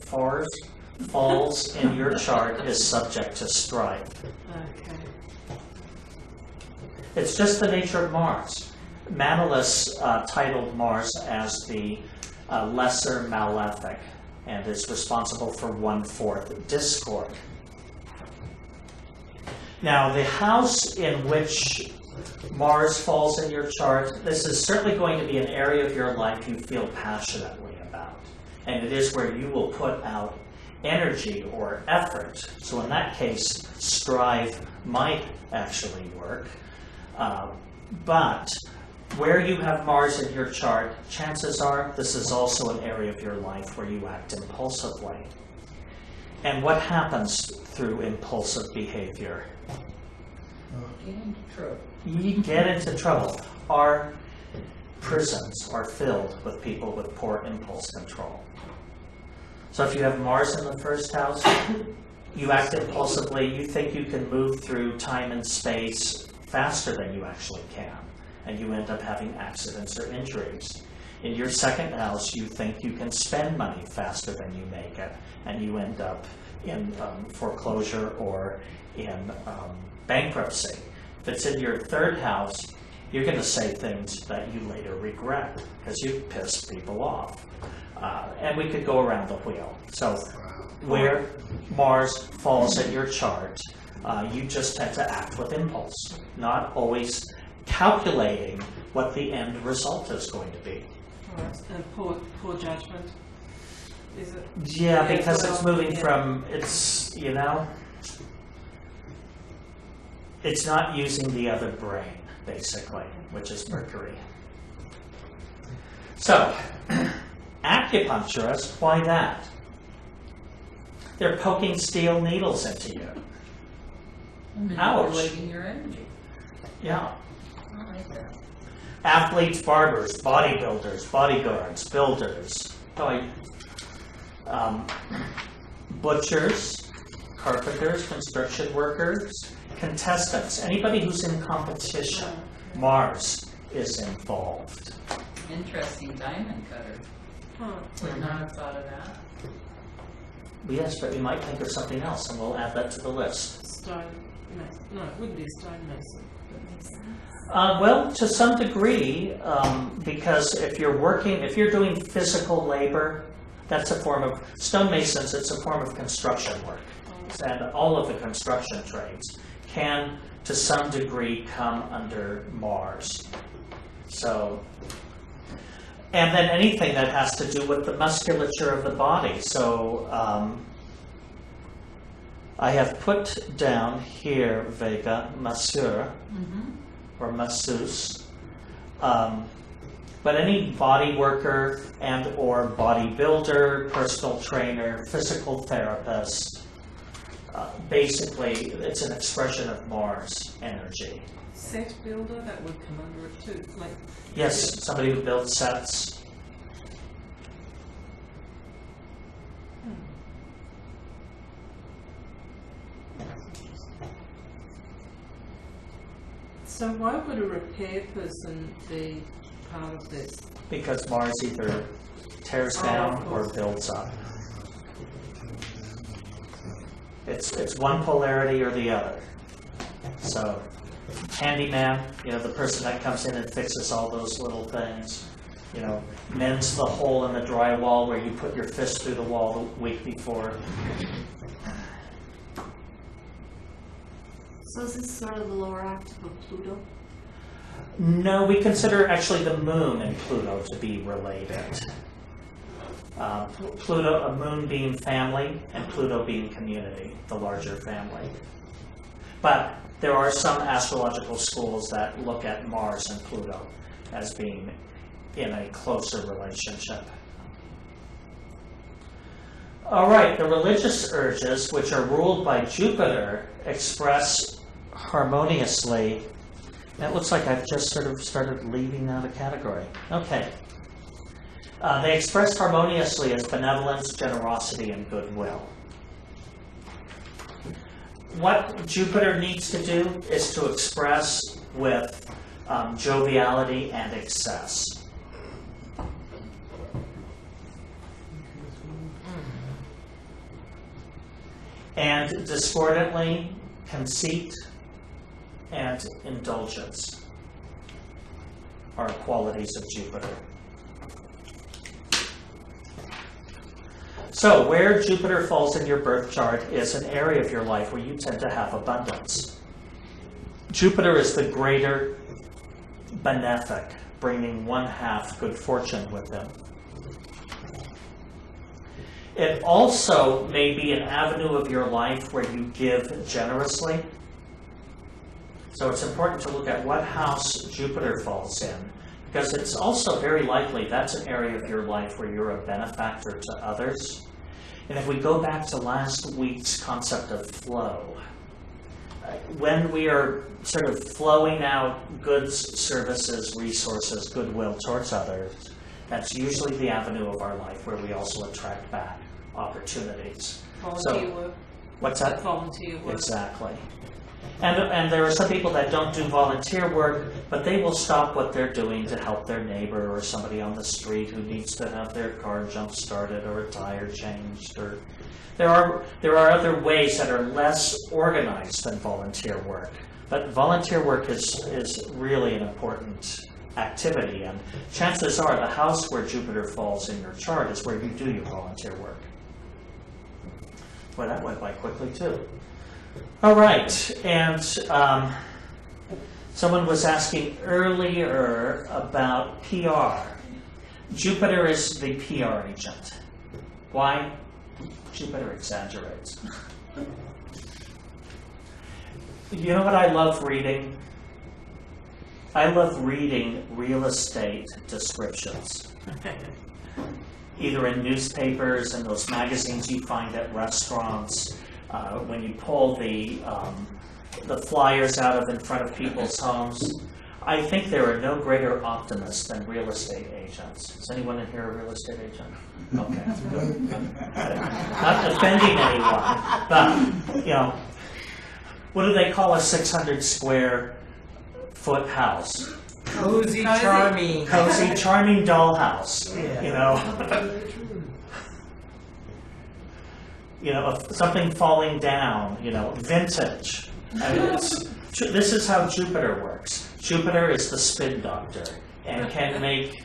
in your chart is subject to strife. Okay. It's just the nature of Mars. Manlius titled Mars as the lesser malefic and is responsible for 1/4 discord. Now, the house in which Mars falls in your chart, this is certainly going to be an area of your life you feel passionately about. And it is where you will put out energy or effort. So in that case, strive might actually work. But where you have Mars in your chart, chances are this is also an area of your life where you act impulsively. And what happens through impulsive behavior? Get into trouble. You get into trouble. Our prisons are filled with people with poor impulse control. So if you have Mars in the first house, you act impulsively, you think you can move through time and space faster than you actually can, and you end up having accidents or injuries. In your second house, you think you can spend money faster than you make it, and you end up in foreclosure or in bankruptcy. If it's in your third house, you're going to say things that you later regret because you pissed people off. And we could go around the wheel. So where Mars falls in your chart, you just tend to act with impulse, not always calculating what the end result is going to be. Alright. And poor judgment. Is it? Yeah, because well, it's moving yeah. from, it's not using the other brain, basically, which is Mercury. So, acupuncturist, why that? They're poking steel needles into you. Ouch. Manipulating your energy. Yeah. I like that. Athletes, barbers, bodybuilders, bodyguards, builders, butchers, carpenters, construction workers, contestants, anybody who's in competition. Mars is involved. Interesting diamond cutter. Huh. Would not have thought of that. Yes, but we might think of something else, and we'll add that to the list. Stone mason. No, it wouldn't be a stonemason. Well, to some degree, because if you're doing physical labor, that's a form of, stonemasons, it's a form of construction work. And all of the construction trades can, to some degree, come under Mars. So, and then anything that has to do with the musculature of the body. So, I have put down here, Vega, masseur, or masseuse. But any body worker and or bodybuilder, personal trainer, physical therapist, basically it's an expression of Mars energy. Set builder, that would come under it too. Like, Yes, somebody who builds sets. so why would a repair person be part of this? Because Mars either tears down or builds up. It's one polarity or the other. So, handyman, the person that comes in and fixes all those little things. mends the hole in the drywall where you put your fist through the wall the week before. So is this sort of the lower octave of Pluto? No, we consider actually the moon and Pluto to be related. Pluto, a moon being family, and Pluto being community, the larger family. But there are some astrological schools that look at Mars and Pluto as being in a closer relationship. All right, the religious urges, which are ruled by Jupiter, express harmoniously. That looks like I've just sort of started leaving out a category. Okay. They express harmoniously as benevolence, generosity, and goodwill. What Jupiter needs to do is to express with joviality and excess. And discordantly, conceit and indulgence are qualities of Jupiter. So, where Jupiter falls in your birth chart is an area of your life where you tend to have abundance. Jupiter is the greater benefic, bringing 1/2 good fortune with him. It also may be an avenue of your life where you give generously. So it's important to look at what house Jupiter falls in, because it's also very likely that's an area of your life where you're a benefactor to others. And if we go back to last week's concept of flow, when we are sort of flowing out goods, services, resources, goodwill towards others, that's usually the avenue of our life where we also attract back opportunities. Volunteer work. What's that? Volunteer work. Exactly. And there are some people that don't do volunteer work, but they will stop what they're doing to help their neighbor or somebody on the street who needs to have their car jump-started or a tire changed. Or there are other ways that are less organized than volunteer work. But volunteer work is really an important activity, and chances are the house where Jupiter falls in your chart is where you do your volunteer work. Well, that went by quickly too. All right, and someone was asking earlier about PR. Jupiter is the PR agent. Why? Jupiter exaggerates. You know what I love reading? I love reading real estate descriptions. Either in newspapers and those magazines you find at restaurants, when you pull the flyers out of in front of people's homes. I think there are no greater optimists than real estate agents. Is anyone in here a real estate agent? Okay. Not defending anyone, but, what do they call a 600 square foot house? Cozy, charming. Cozy, charming dollhouse, something falling down, vintage. I mean, this is how Jupiter works. Jupiter is the spin doctor and can make,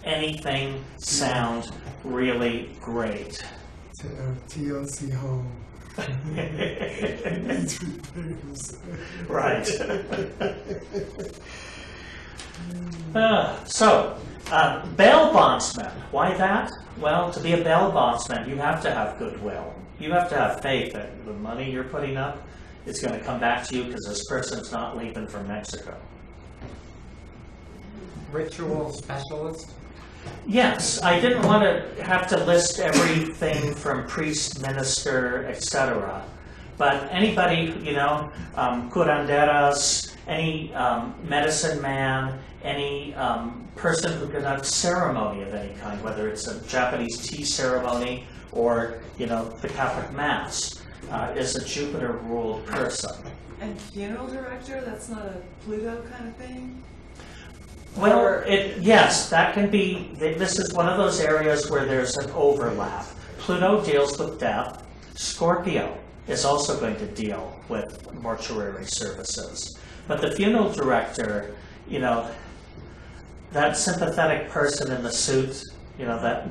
anything sound really great. TLC home. Right. Bail bondsman. Why that? Well, to be a bail bondsman, you have to have goodwill. You have to have faith that the money you're putting up is going to come back to you because this person's not leaving from Mexico. Ritual specialist? Yes, I didn't want to have to list everything from priest, minister, etc. But anybody, curanderas, any medicine man, any person who conducts ceremony of any kind, whether it's a Japanese tea ceremony or, the Catholic Mass, is a Jupiter-ruled person. And funeral director, that's not a Pluto kind of thing? Well, yes, that can be, this is one of those areas where there's an overlap. Pluto deals with death. Scorpio is also going to deal with mortuary services. But the funeral director, that sympathetic person in the suit, you know, that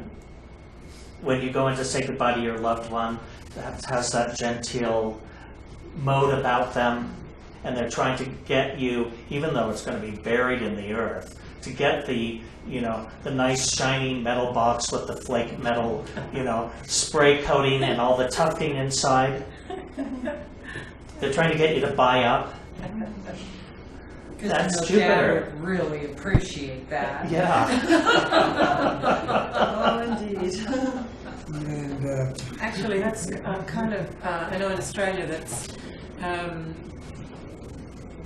when you go in to say goodbye to your loved one, that has that genteel mode about them, and they're trying to get you, even though it's going to be buried in the earth, to get the, you know, the nice shiny metal box with the flake metal, you know, spray coating and all the tufting inside. They're trying to get you to buy up. That's Dad Jupiter. would really appreciate that. Yeah. Oh, indeed. And Actually, that's kind of, I know in Australia that's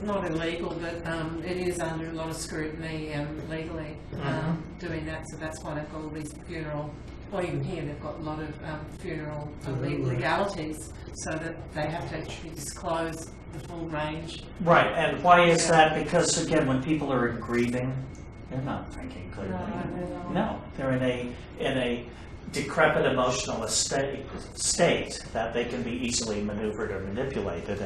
not illegal, but it is under a lot of scrutiny legally doing that. So that's why they've got all these funeral, well, even here they've got a lot of funeral legalities, so that they have to actually disclose the full range. Right, and why is that? Because again, when people are grieving, they're not thinking clearly. No, they're in a decrepit emotional state that they can be easily maneuvered or manipulated,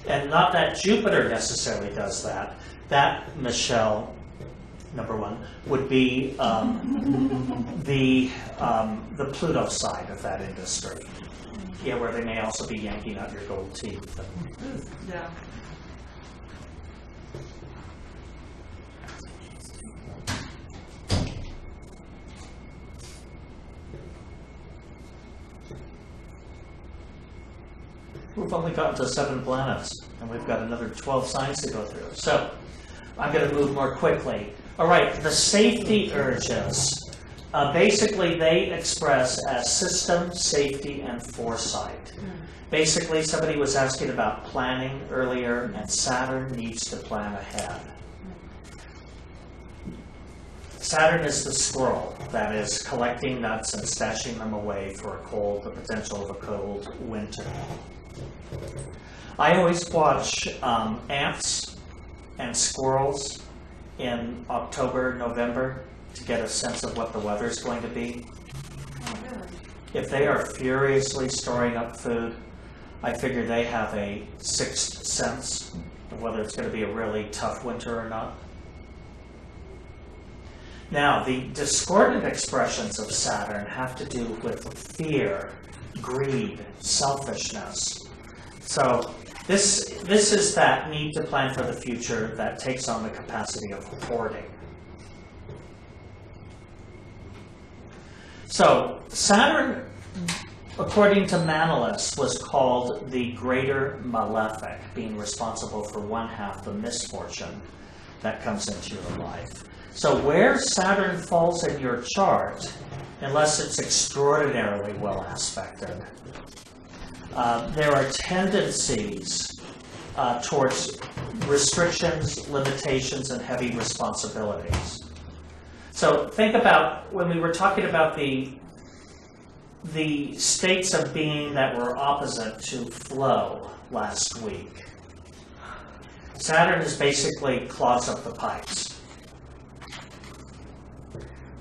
and not that Jupiter necessarily does that. That, Michelle, number one, would be the Pluto side of that industry. Yeah, where they may also be yanking out your gold teeth. Yeah. We've only gotten to 7 planets, and we've got another 12 signs to go through. So I'm going to move more quickly. All right, the safety urges. Basically, they express as system, safety, and foresight. Basically, somebody was asking about planning earlier, and Saturn needs to plan ahead. Saturn is the squirrel that is collecting nuts and stashing them away for the potential of a cold winter. I always watch ants and squirrels in October, November to get a sense of what the weather's going to be. If they are furiously storing up food, I figure they have a sixth sense of whether it's going to be a really tough winter or not. Now, the discordant expressions of Saturn have to do with fear, greed, selfishness. So this is that need to plan for the future that takes on the capacity of hoarding. So Saturn, according to Manlius, was called the greater malefic, being responsible for 1/2 the misfortune that comes into your life. So where Saturn falls in your chart, unless it's extraordinarily well aspected, there are tendencies towards restrictions, limitations, and heavy responsibilities. So think about when we were talking about the states of being that were opposite to flow last week. Saturn is basically clogs up the pipes.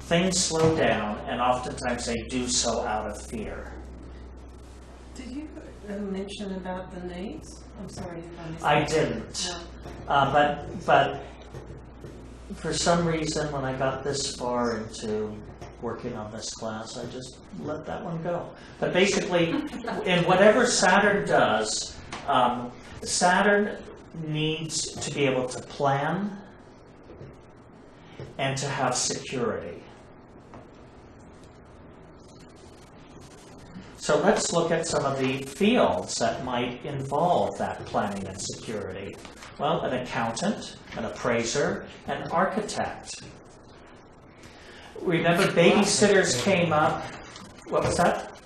Things slow down, and oftentimes they do so out of fear. Did you mention about the needs? I'm sorry if I missed I that. didn't. No. But for some reason, when I got this far into working on this class, I just let that one go. But basically, in whatever Saturn does, Saturn needs to be able to plan and to have security. So let's look at some of the fields that might involve that planning and security. Well, an accountant, an appraiser, an architect. Remember, babysitters came up. What was that?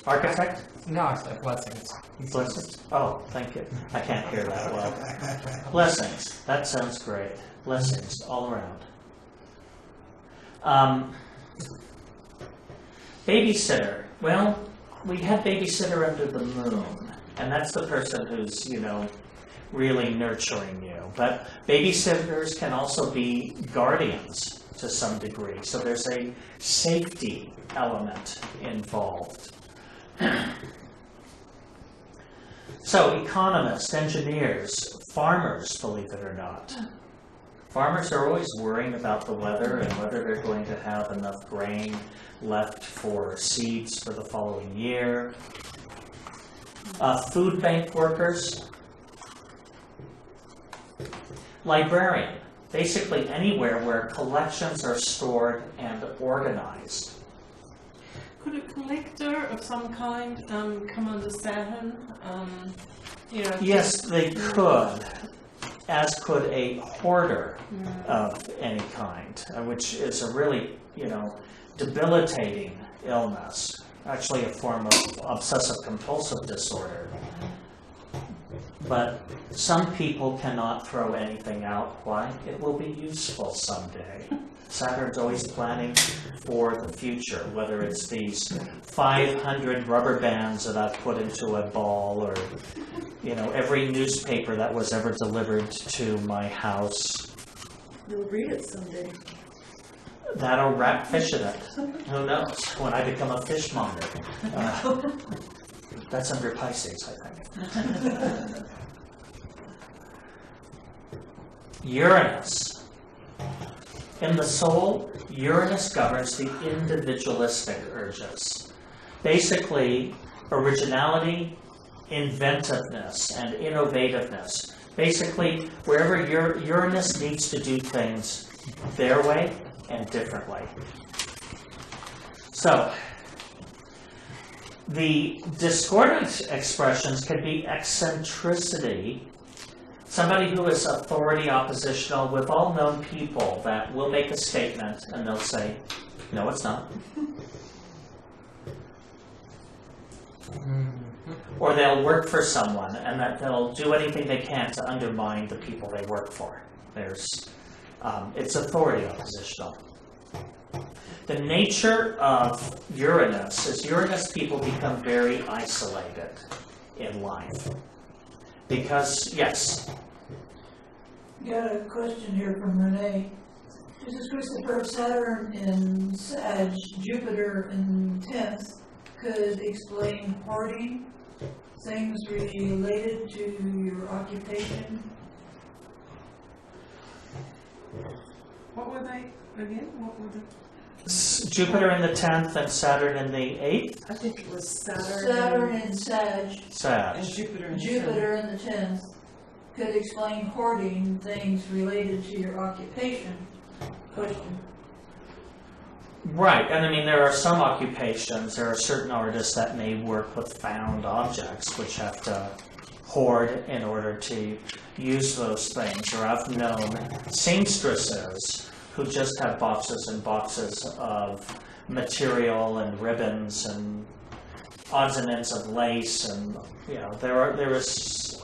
Architect? No, it's like blessings. Blessings? Oh, thank you. I can't hear that well. Blessings. That sounds great. Blessings all around. Babysitter. Well, we have babysitter under the moon, and that's the person who's, really nurturing you. But babysitters can also be guardians to some degree, so there's a safety element involved. So economists, engineers, farmers, believe it or not. Farmers are always worrying about the weather and whether they're going to have enough grain left for seeds for the following year. Food bank workers. Librarian. Basically anywhere where collections are stored and organized. Could a collector of some kind come under Saturn? You know, Yes, they could, as could a hoarder of any kind, which is a really, debilitating illness, actually a form of obsessive-compulsive disorder. But some people cannot throw anything out. Why? It will be useful someday. Saturn's always planning for the future, whether it's these 500 rubber bands that I've put into a ball, or every newspaper that was ever delivered to my house. You'll read it someday. That'll wrap fish in it. Who knows? When I become a fishmonger. That's under Pisces, I think. Uranus. In the soul, Uranus governs the individualistic urges. Basically, originality, inventiveness, and innovativeness. Basically, wherever Uranus needs to do things their way and differently. So, the discordant expressions can be eccentricity. Somebody who is authority oppositional. We've all known people that will make a statement and they'll say, no, it's not. Or they'll work for someone and that they'll do anything they can to undermine the people they work for. It's authority oppositional. The nature of Uranus is Uranus people become very isolated in life. Because, yes. Got a question here from Renee. This is Christopher. Saturn in Sag, Jupiter in 10th could explain hoarding, things related to your occupation. what were they again? What were the? Jupiter in the 10th and Saturn in the 8th? I think it was Saturn. Saturn in Sag, Sag. And Jupiter in Jupiter in the 10th could explain hoarding, things related to your occupation. Question. Right, and I mean there are some occupations, there are certain artists that may work with found objects which have to hoard in order to use those things. Or I've known seamstresses who just have boxes and boxes of material and ribbons and odds and ends of lace, and there is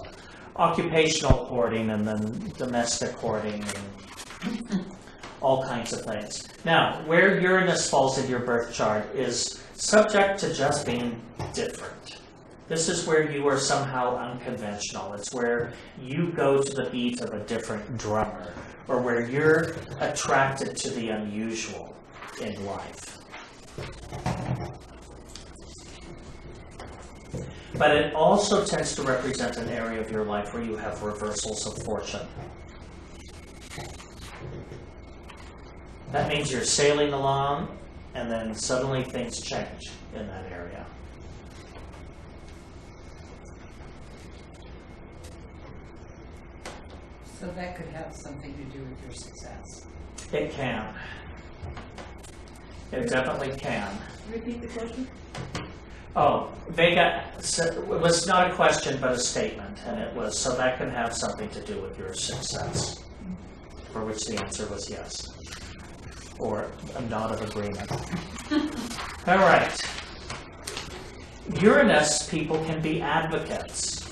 occupational hoarding and then domestic hoarding and all kinds of things. Now, where Uranus falls in your birth chart is subject to just being different. This is where you are somehow unconventional. It's where you go to the beat of a different drummer, or where you're attracted to the unusual in life. But it also tends to represent an area of your life where you have reversals of fortune. That means you're sailing along, and then suddenly things change in that area. So that could have something to do with your success. It can. It definitely can. Repeat the question? Oh, Vega, it was not a question but a statement, and it was, so that can have something to do with your success, for which the answer was yes, or a nod of agreement. All right. Uranus people can be advocates.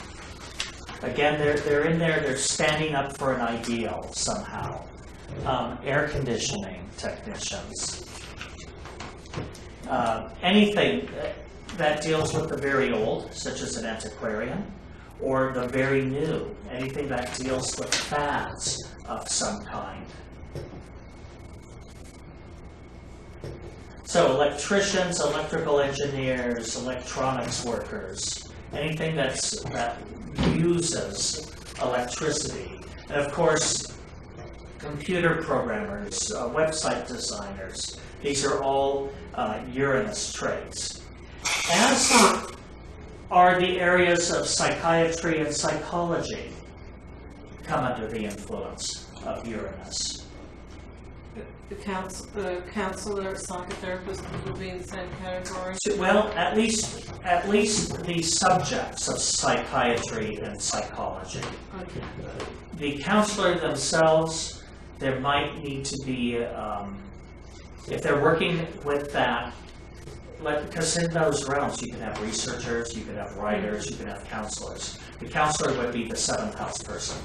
Again, they're in there, they're standing up for an ideal somehow. Air conditioning technicians. Anything that deals with the very old, such as an antiquarian, or the very new, anything that deals with fads of some kind. So electricians, electrical engineers, electronics workers, anything that uses electricity. And of course, computer programmers, website designers. These are all Uranus traits. As are the areas of psychiatry and psychology come under the influence of Uranus. The counselor, psychotherapist will be in the same category. Well, at least the subjects of psychiatry and psychology. Okay. The counselor themselves, there might need to be, if they're working with that, because in those realms you can have researchers, you can have writers, you can have counselors. The counselor would be the 7th house person.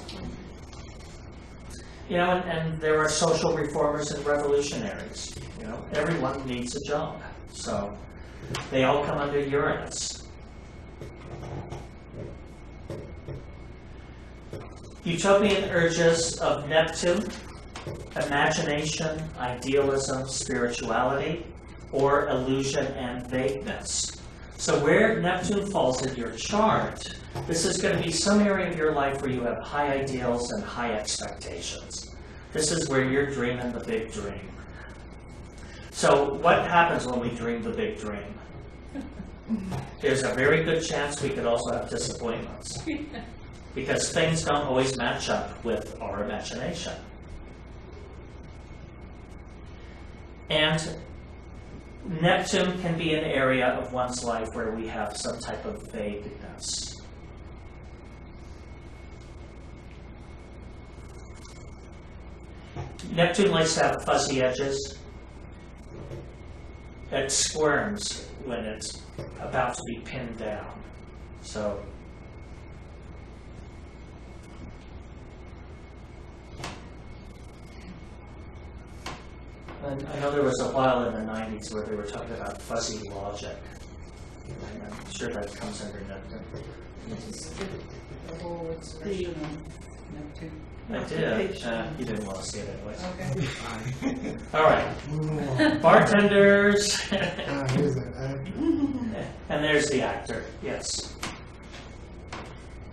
You know, and there are social reformers and revolutionaries. You know, everyone needs a job. So they all come under Uranus. Utopian urges of Neptune, imagination, idealism, spirituality, or illusion and vagueness. So where Neptune falls in your chart, this is going to be some area of your life where you have high ideals and high expectations. This is where you're dreaming the big dream. So what happens when we dream the big dream? There's a very good chance we could also have disappointments. Because things don't always match up with our imagination. And Neptune can be an area of one's life where we have some type of vagueness. Neptune likes to have fuzzy edges. It squirms when it's about to be pinned down. So and I know there was a while in the 90s where they were talking about fuzzy logic. I'm sure that comes under Neptune. The whole expression of Neptune. I did. You didn't want to see it anyways. Okay. All right. Move on. Bartenders. Here's the actor. And there's the actor. Yes.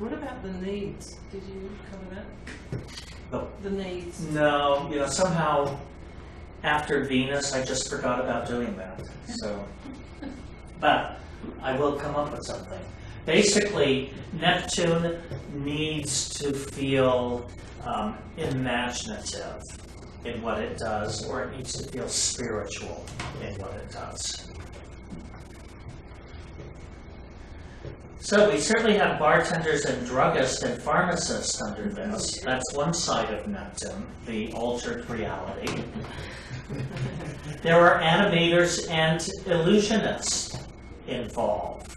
What about the needs? Did you cover that? The needs. No, you know, somehow after Venus, I just forgot about doing that. So, but I will come up with something. Basically, Neptune needs to feel imaginative in what it does, or it needs to feel spiritual in what it does. So we certainly have bartenders and druggists and pharmacists under this. That's one side of Neptune, the altered reality. There are animators and illusionists involved.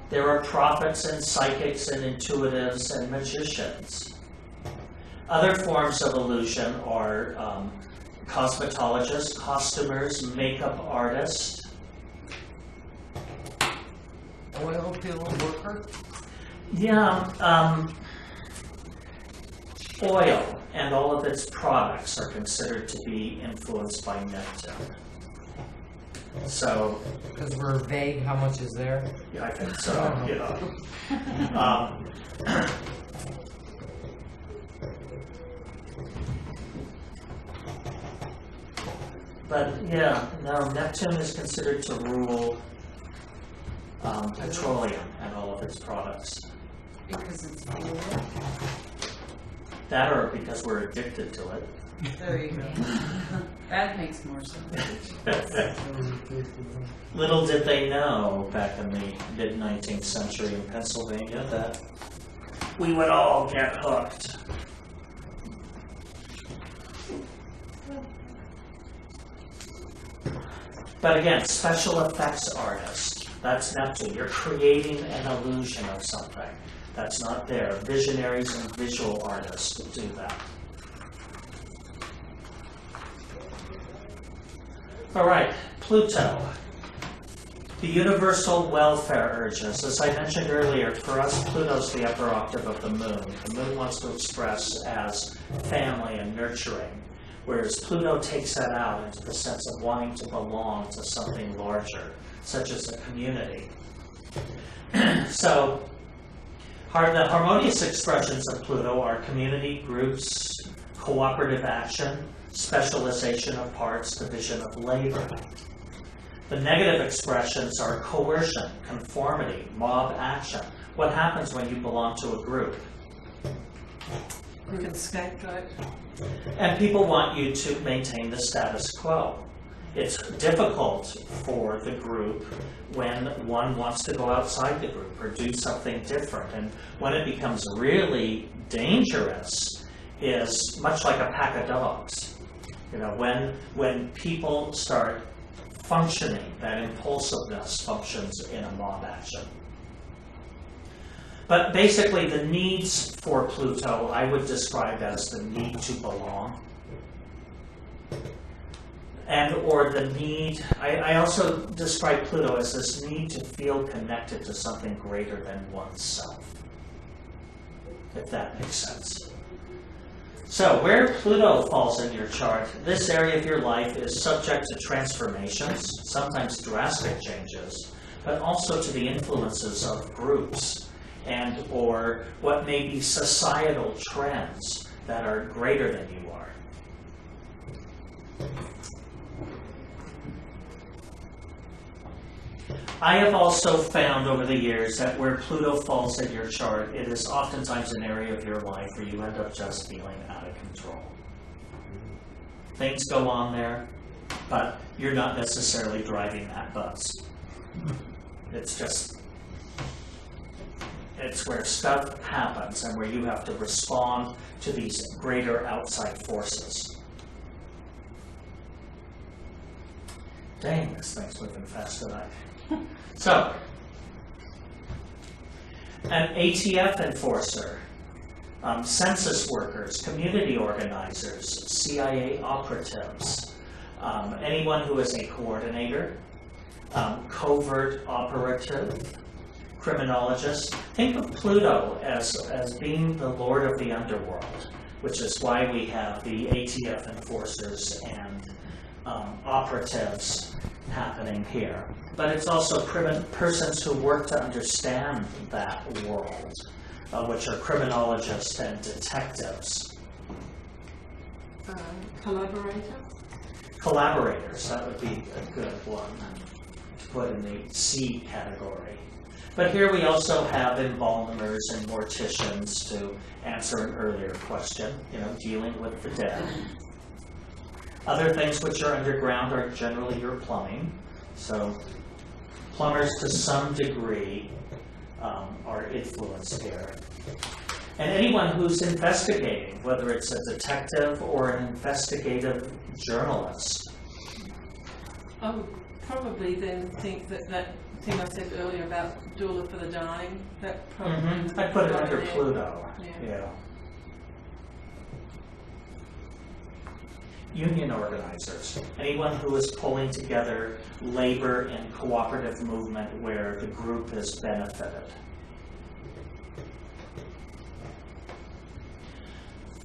There are prophets and psychics and intuitives and magicians. Other forms of illusion are cosmetologists, costumers, makeup artists. Oil field worker? Yeah, oil and all of its products are considered to be influenced by Neptune. So, Because we're vague, how much is there? yeah, I think so, you know. But yeah, no, Neptune is considered to rule petroleum and all of its products. Because it's fuel. That or because we're addicted to it. There you go. That makes more sense. Little did they know back in the mid-19th century in Pennsylvania that we would all get hooked. But again, special effects artist, that's Neptune. You're creating an illusion of something that's not there. Visionaries and visual artists do that. All right, Pluto. The universal welfare urges. As I mentioned earlier, for us, Pluto's the upper octave of the moon. The moon wants to express as family and nurturing, whereas Pluto takes that out into the sense of wanting to belong to something larger, such as a community. So, The harmonious expressions of Pluto are community, groups, cooperative action, specialization of parts, division of labor. The negative expressions are coercion, conformity, mob action. What happens when you belong to a group? You can scapegoat. And people want you to maintain the status quo. It's difficult for the group when one wants to go outside the group or do something different. And when it becomes really dangerous is much like a pack of dogs. You know, when people start functioning, that impulsiveness functions in a mob action. But basically the needs for Pluto I would describe as the need to belong. And or the need, I also describe Pluto as this need to feel connected to something greater than oneself, if that makes sense. So where Pluto falls in your chart, this area of your life is subject to transformations, sometimes drastic changes, but also to the influences of groups and or what may be societal trends that are greater than you are. I have also found over the years that where Pluto falls in your chart, it is oftentimes an area of your life where you end up just feeling out of control. Things go on there, but you're not necessarily driving that bus. It's where stuff happens and where you have to respond to these greater outside forces. Dang, this thing's moving fast tonight. So, an ATF enforcer, census workers, community organizers, CIA operatives, anyone who is a coordinator, covert operative, criminologist. Think of Pluto as being the lord of the underworld, which is why we have the ATF enforcers and operatives happening here. But it's also persons who work to understand that world, which are criminologists and detectives. Collaborator? Collaborators, that would be a good one to put in the C category. But here we also have embalmers and morticians to answer an earlier question, dealing with the dead. Other things which are underground are generally your plumbing. So plumbers to some degree are influenced here. And anyone who's investigating, whether it's a detective or an investigative journalist. I would probably then think that thing I said earlier about doula for the dying, that probably... I put it under there. Pluto. Yeah. Union organizers, anyone who is pulling together labor and cooperative movement where the group is benefited.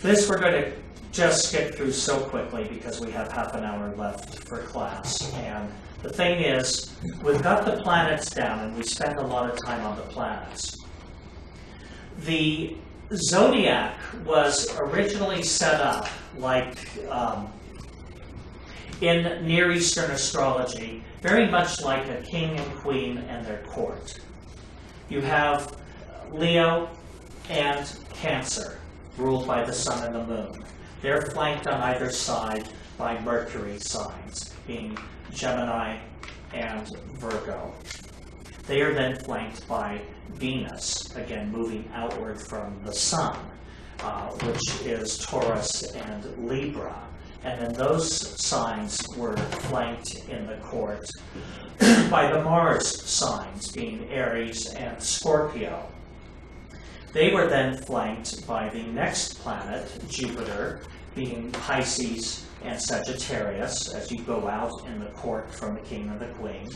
This we're going to just skip through so quickly because we have half an hour left for class. And the thing is, we've got the planets down and we spend a lot of time on the planets. The zodiac was originally set up like in Near Eastern astrology, very much like a king and queen and their court. You have Leo and Cancer, ruled by the sun and the moon. They're flanked on either side by Mercury signs, being Gemini and Virgo. They are then flanked by Venus, again moving outward from the sun, which is Taurus and Libra. And then those signs were flanked in the court by the Mars signs, being Aries and Scorpio. They were then flanked by the next planet, Jupiter, being Pisces and Sagittarius, as you go out in the court from the king and the queen.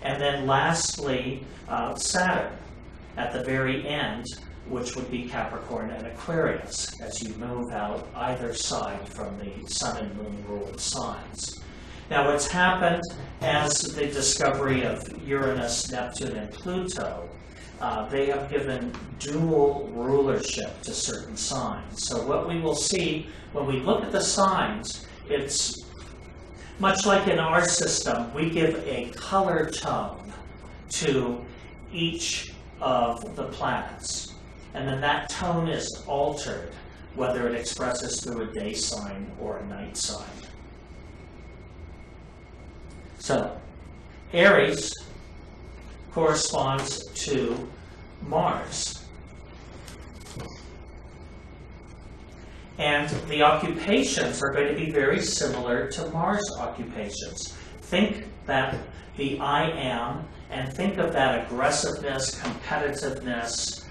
And then lastly, Saturn at the very end, which would be Capricorn and Aquarius, as you move out either side from the sun and moon ruled signs. Now, what's happened as the discovery of Uranus, Neptune, and Pluto, they have given dual rulership to certain signs. So what we will see when we look at the signs, it's much like in our system, we give a color tone to each of the planets. And then that tone is altered, whether it expresses through a day sign or a night sign. So, Aries corresponds to Mars. And the occupations are going to be very similar to Mars occupations. Think that the I am, and think of that aggressiveness, competitiveness,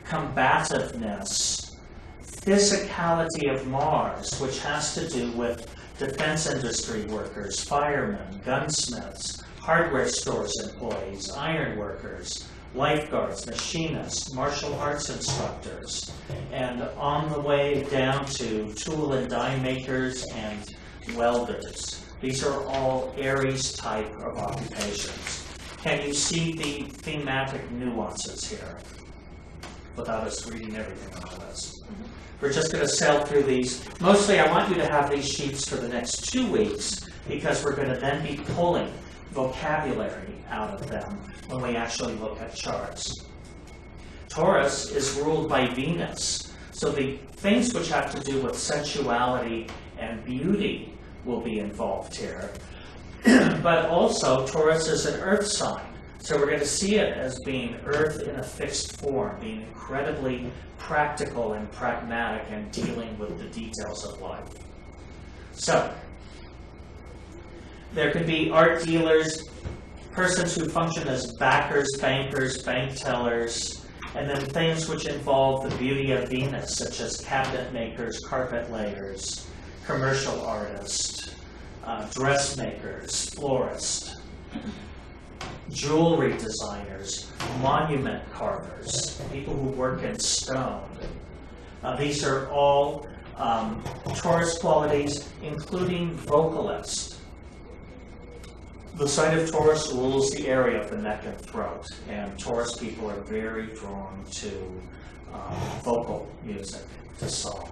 combativeness, physicality of Mars, which has to do with defense industry workers, firemen, gunsmiths, hardware stores employees, iron workers, lifeguards, machinists, martial arts instructors, and on the way down to tool and die makers and welders. These are all Aries type of occupations. Can you see the thematic nuances here without us reading everything on the list? We're just going to sail through these. Mostly I want you to have these sheets for the next 2 weeks because we're going to then be pulling vocabulary out of them when we actually look at charts. Taurus is ruled by Venus, so the things which have to do with sensuality and beauty will be involved here. But also, Taurus is an earth sign, so we're going to see it as being earth in a fixed form, being incredibly practical and pragmatic and dealing with the details of life. So, there could be art dealers, persons who function as backers, bankers, bank tellers, and then things which involve the beauty of Venus, such as cabinet makers, carpet layers, commercial artists, dressmakers, florists, jewelry designers, monument carvers, people who work in stone. These are all Taurus qualities, including vocalist. The sign of Taurus rules the area of the neck and throat, and Taurus people are very drawn to vocal music, to song.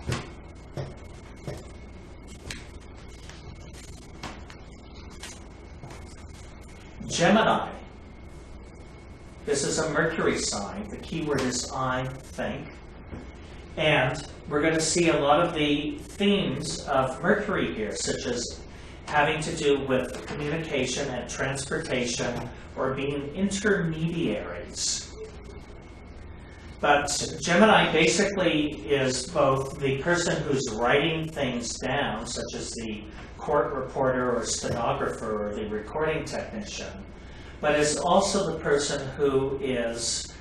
Gemini. This is a Mercury sign. The key word is I, think. And we're going to see a lot of the themes of Mercury here, such as having to do with communication and transportation or being intermediaries. But Gemini basically is both the person who's writing things down, such as the court reporter or stenographer or the recording technician, but is also the person who is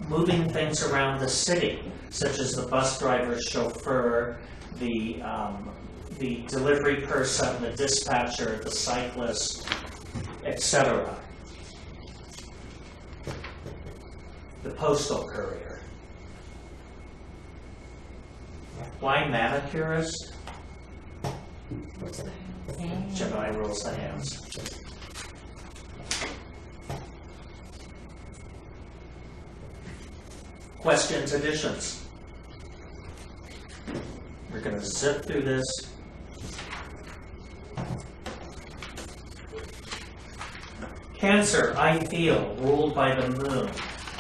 moving things around the city, such as the bus driver, chauffeur, the delivery person, the dispatcher, the cyclist, etc. The postal courier. Why manicurist? Gemini rules the hands. Questions, additions? We're going to zip through this. Cancer, I feel, ruled by the moon.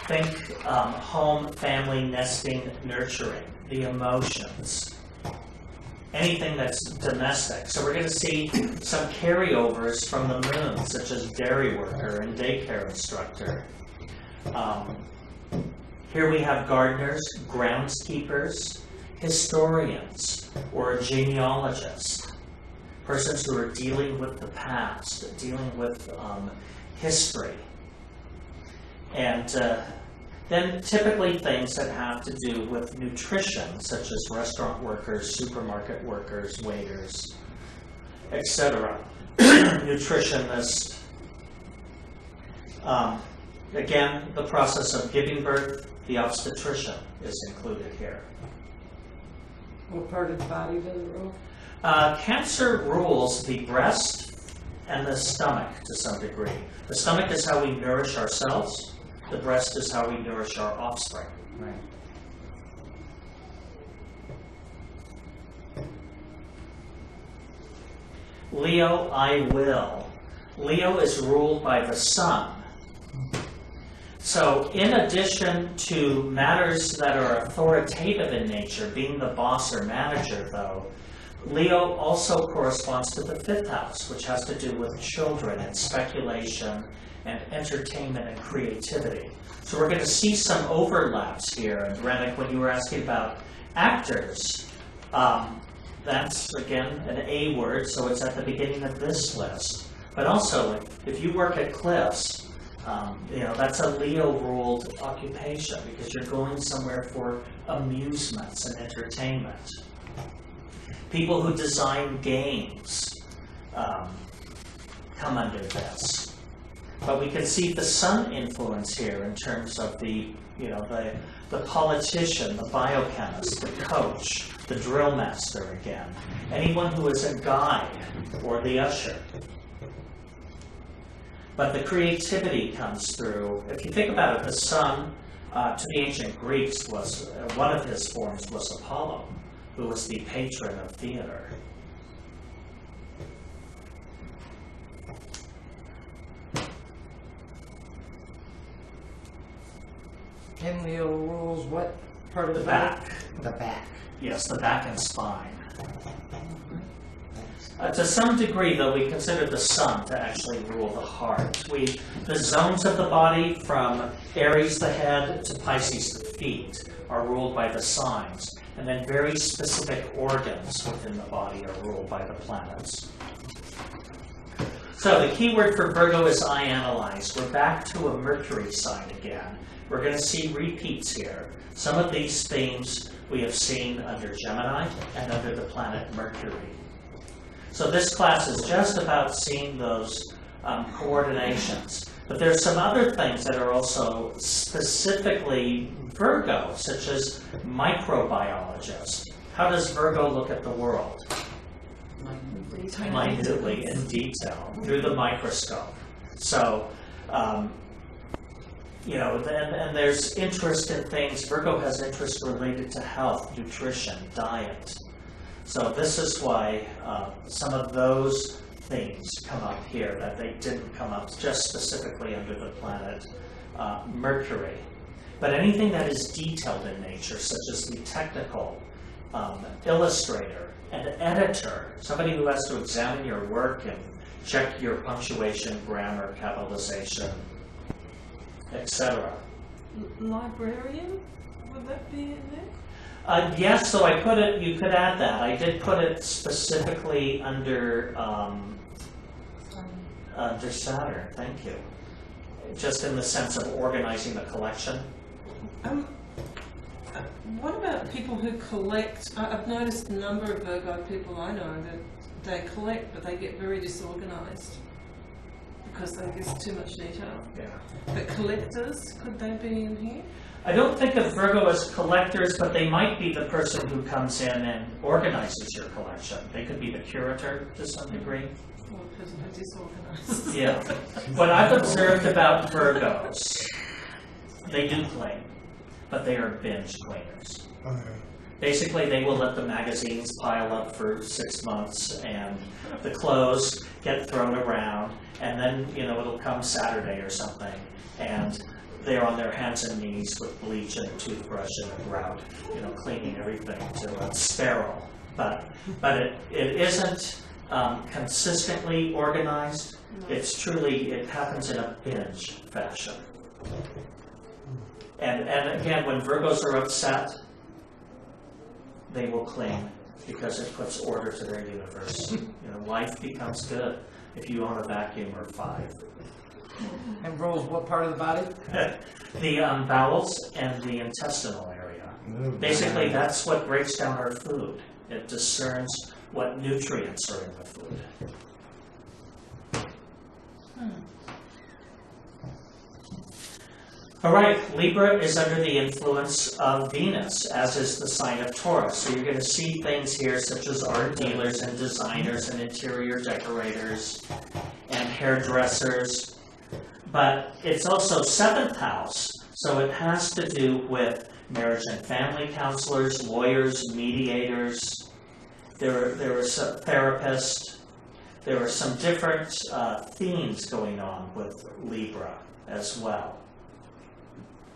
Think home, family, nesting, nurturing, the emotions. Anything that's domestic. So we're going to see some carryovers from the moon, such as dairy worker and daycare instructor. Here we have gardeners, groundskeepers, historians, or genealogists. Persons who are dealing with the past, dealing with history. And then typically things that have to do with nutrition, such as restaurant workers, supermarket workers, waiters, etc. Nutritionists. Again, the process of giving birth, the obstetrician is included here. What part of the body does it rule? Cancer rules the breast and the stomach to some degree. The stomach is how we nourish ourselves. The breast is how we nourish our offspring. Right. Leo, I will. Leo is ruled by the sun. So in addition to matters that are authoritative in nature, being the boss or manager though, Leo also corresponds to the 5th house, which has to do with children and speculation and entertainment and creativity. So we're going to see some overlaps here. And Rennick, when you were asking about actors, that's, again, an A word, so it's at the beginning of this list. But also, if you work at Cliffs, that's a Leo-ruled occupation because you're going somewhere for amusements and entertainment. People who design games come under this. But we can see the sun influence here in terms of the politician, the biochemist, the coach, the drill master again. Anyone who is a guide or the usher. But the creativity comes through. If you think about it, the sun to the ancient Greeks was, one of his forms was Apollo, who was the patron of theater. And Leo rules what part of The the back. The back. Yes, the back and spine. To some degree, though, we consider the sun to actually rule the heart. The zones of the body, from Aries the head to Pisces the feet, are ruled by the signs. And then very specific organs within the body are ruled by the planets. So the key word for Virgo is I analyze. We're back to a Mercury sign again. We're going to see repeats here. Some of these themes we have seen under Gemini and under the planet Mercury. So this class is just about seeing those coordinations. But there's some other things that are also specifically Virgo, such as microbiologist. How does Virgo look at the world? Minutely, in detail, through the microscope. So, and there's interest in things. Virgo has interest related to health, nutrition, diet. So this is why some of those themes come up here that they didn't come up just specifically under the planet Mercury. But anything that is detailed in nature, such as the technical illustrator and editor, somebody who has to examine your work and check your punctuation, grammar, capitalization, etc. Librarian, would that be in there? Yes, so I put it, you could add that. I did put it specifically under Saturn, thank you. Just in the sense of organizing the collection. What about people who collect? I've noticed a number of Virgo people I know that they collect, but they get very disorganized because there's too much detail. Yeah. But collectors, could they be in here? I don't think of Virgo as collectors, but they might be the person who comes in and organizes your collection. They could be the curator to some degree. Or a person who's disorganized. Yeah. What I've observed about Virgos, they do clean, but they are binge cleaners. Okay. Basically, they will let the magazines pile up for 6 months and the clothes get thrown around, and then, it'll come Saturday or something, and they're on their hands and knees with bleach and a toothbrush and a grout, cleaning everything to a sterile. But it isn't consistently organized. It's truly, it happens in a binge fashion. And again, when Virgos are upset, they will clean because it puts order to their universe. Life becomes good if you own a vacuum or 5. And Rose, what part of the body? The bowels and the intestinal area. Basically, that's what breaks down our food. It discerns what nutrients are in the food. All right, Libra is under the influence of Venus, as is the sign of Taurus. So you're going to see things here such as art dealers and designers and interior decorators and hairdressers. But it's also 7th house, so it has to do with marriage and family counselors, lawyers, mediators. There are some therapists. There are some different themes going on with Libra as well,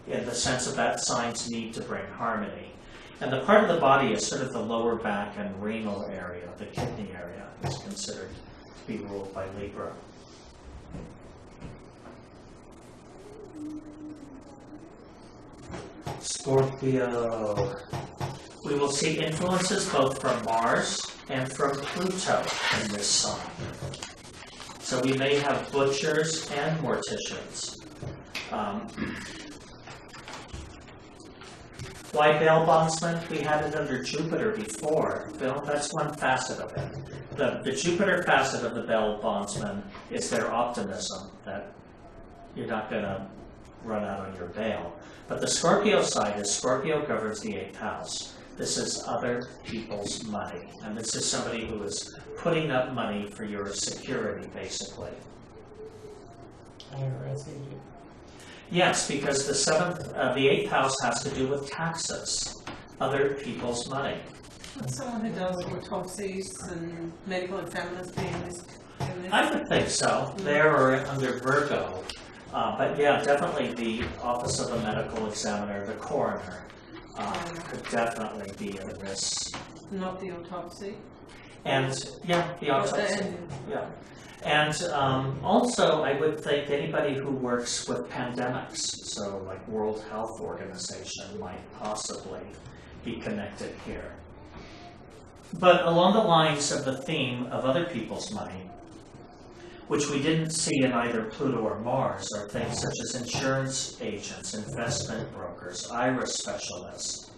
in the sense of that sign's need to bring harmony. And the part of the body is sort of the lower back and renal area, the kidney area, is considered to be ruled by Libra. Scorpio. We will see influences both from Mars and from Pluto in this sign. So we may have butchers and morticians. Why bail bondsman? We had it under Jupiter before. Bill, that's one facet of it. The Jupiter facet of the bail bondsman is their optimism that you're not going to run out on your bail. But the Scorpio side is Scorpio governs the 8th house. This is other people's money. And this is somebody who is putting up money for your security, basically. IRS agent. Yes, because the 8th house has to do with taxes, other people's money. And someone who does autopsies and medical examiners being in this. I would think so. There or under Virgo. But yeah, definitely the office of a medical examiner, the coroner, could definitely be in this. Not the autopsy. And yeah, the autopsy. Yeah. And also, I would think anybody who works with pandemics, so like World Health Organization, might possibly be connected here. But along the lines of the theme of other people's money, which we didn't see in either Pluto or Mars, are things such as insurance agents, investment brokers, IRA specialists,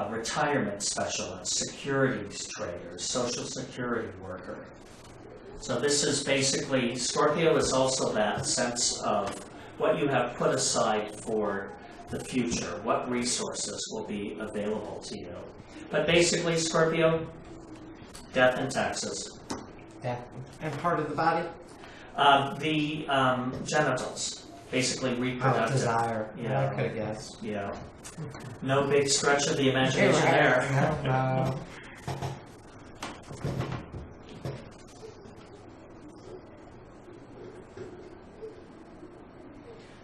retirement specialists, securities traders, social security worker. So this is basically, Scorpio is also that sense of what you have put aside for the future, what resources will be available to you. But basically, Scorpio, death and taxes. That and part of the body? The genitals, basically reproductive. Desire. Yeah. I could have guessed. Yeah. No big stretch of the imagination there. No.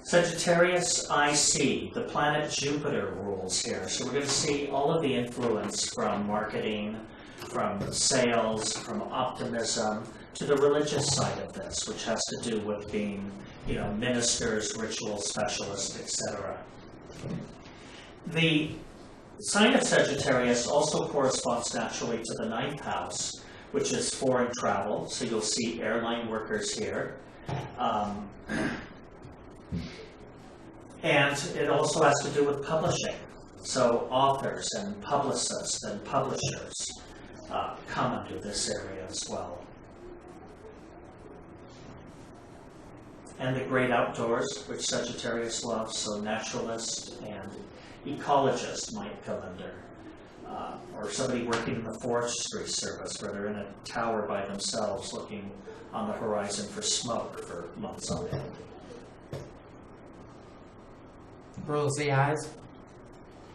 Sagittarius IC, the planet Jupiter rules here. So we're going to see all of the influence from marketing, from sales, from optimism, to the religious side of this, which has to do with being, ministers, ritual specialists, etc. The sign of Sagittarius also corresponds naturally to the 9th house, which is foreign travel. So you'll see airline workers here. And it also has to do with publishing. So authors and publicists and publishers come under this area as well. And the great outdoors, which Sagittarius loves, so naturalist and ecologist might come under. Or somebody working in the forestry service where they're in a tower by themselves looking on the horizon for smoke for months on end. Rolls the eyes.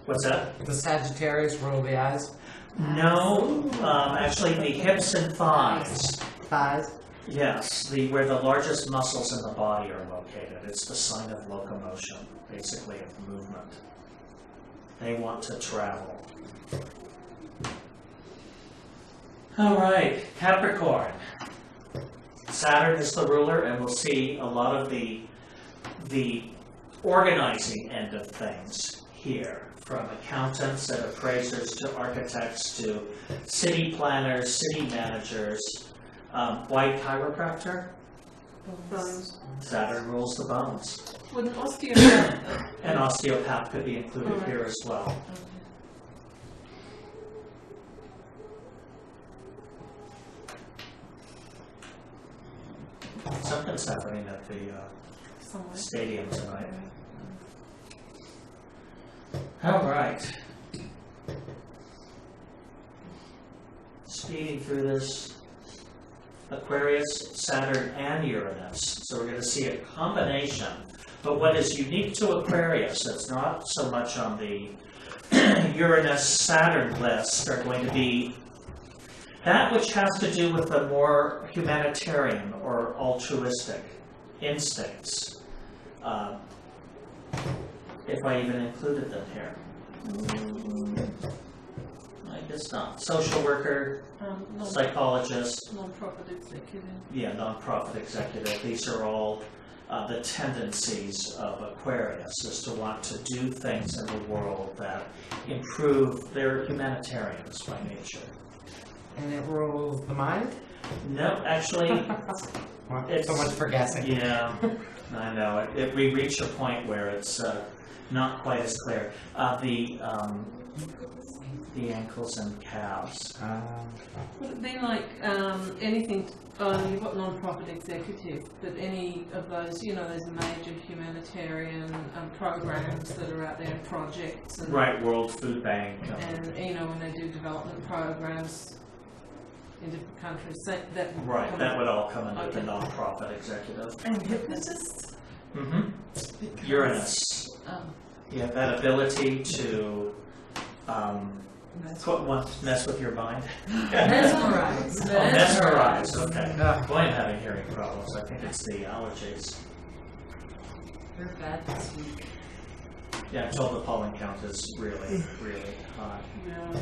What's that? The Sagittarius roll the eyes. No, actually the hips and thighs. Thighs. Yes, where the largest muscles in the body are located. It's the sign of locomotion, basically of movement. They want to travel. All right, Capricorn. Saturn is the ruler, and we'll see a lot of the organizing end of things here, from accountants and appraisers to architects to city planners, city managers. White chiropractor? Bones. Saturn rules the bones. Would an osteopath? An osteopath could be included here as well. Something's happening at the Somewhere. stadium tonight. All right. Speeding through this, Aquarius, Saturn, and Uranus. So we're going to see a combination. But what is unique to Aquarius, that's not so much on the Uranus-Saturn list, are going to be that which has to do with the more humanitarian or altruistic instincts. If I even included them here. I guess not. Social worker, psychologist. Non-profit executive. Yeah, non-profit executive. These are all the tendencies of Aquarius, is to want to do things in the world that improve their humanitarians by nature. And it rules the mind? No, actually, it's so much for guessing. Yeah, I know. We reach a point where it's not quite as clear. The ankles and calves. Would it be like anything, you've got non-profit executive, but any of those, you know, those major humanitarian programs that are out there, projects. And, Right, World Food Bank. And, you know, when they do development programs in different countries. That Right, that would all come under the non-profit executive. And hypnotist? Mm-hmm. Uranus. Yeah, that ability to mess with your mind. Mesmerize. Mesmerize, okay. Boy, I'm having hearing problems. I think it's the allergies. You're bad this week. Yeah, I'm told the pollen count is really, really high. Yeah.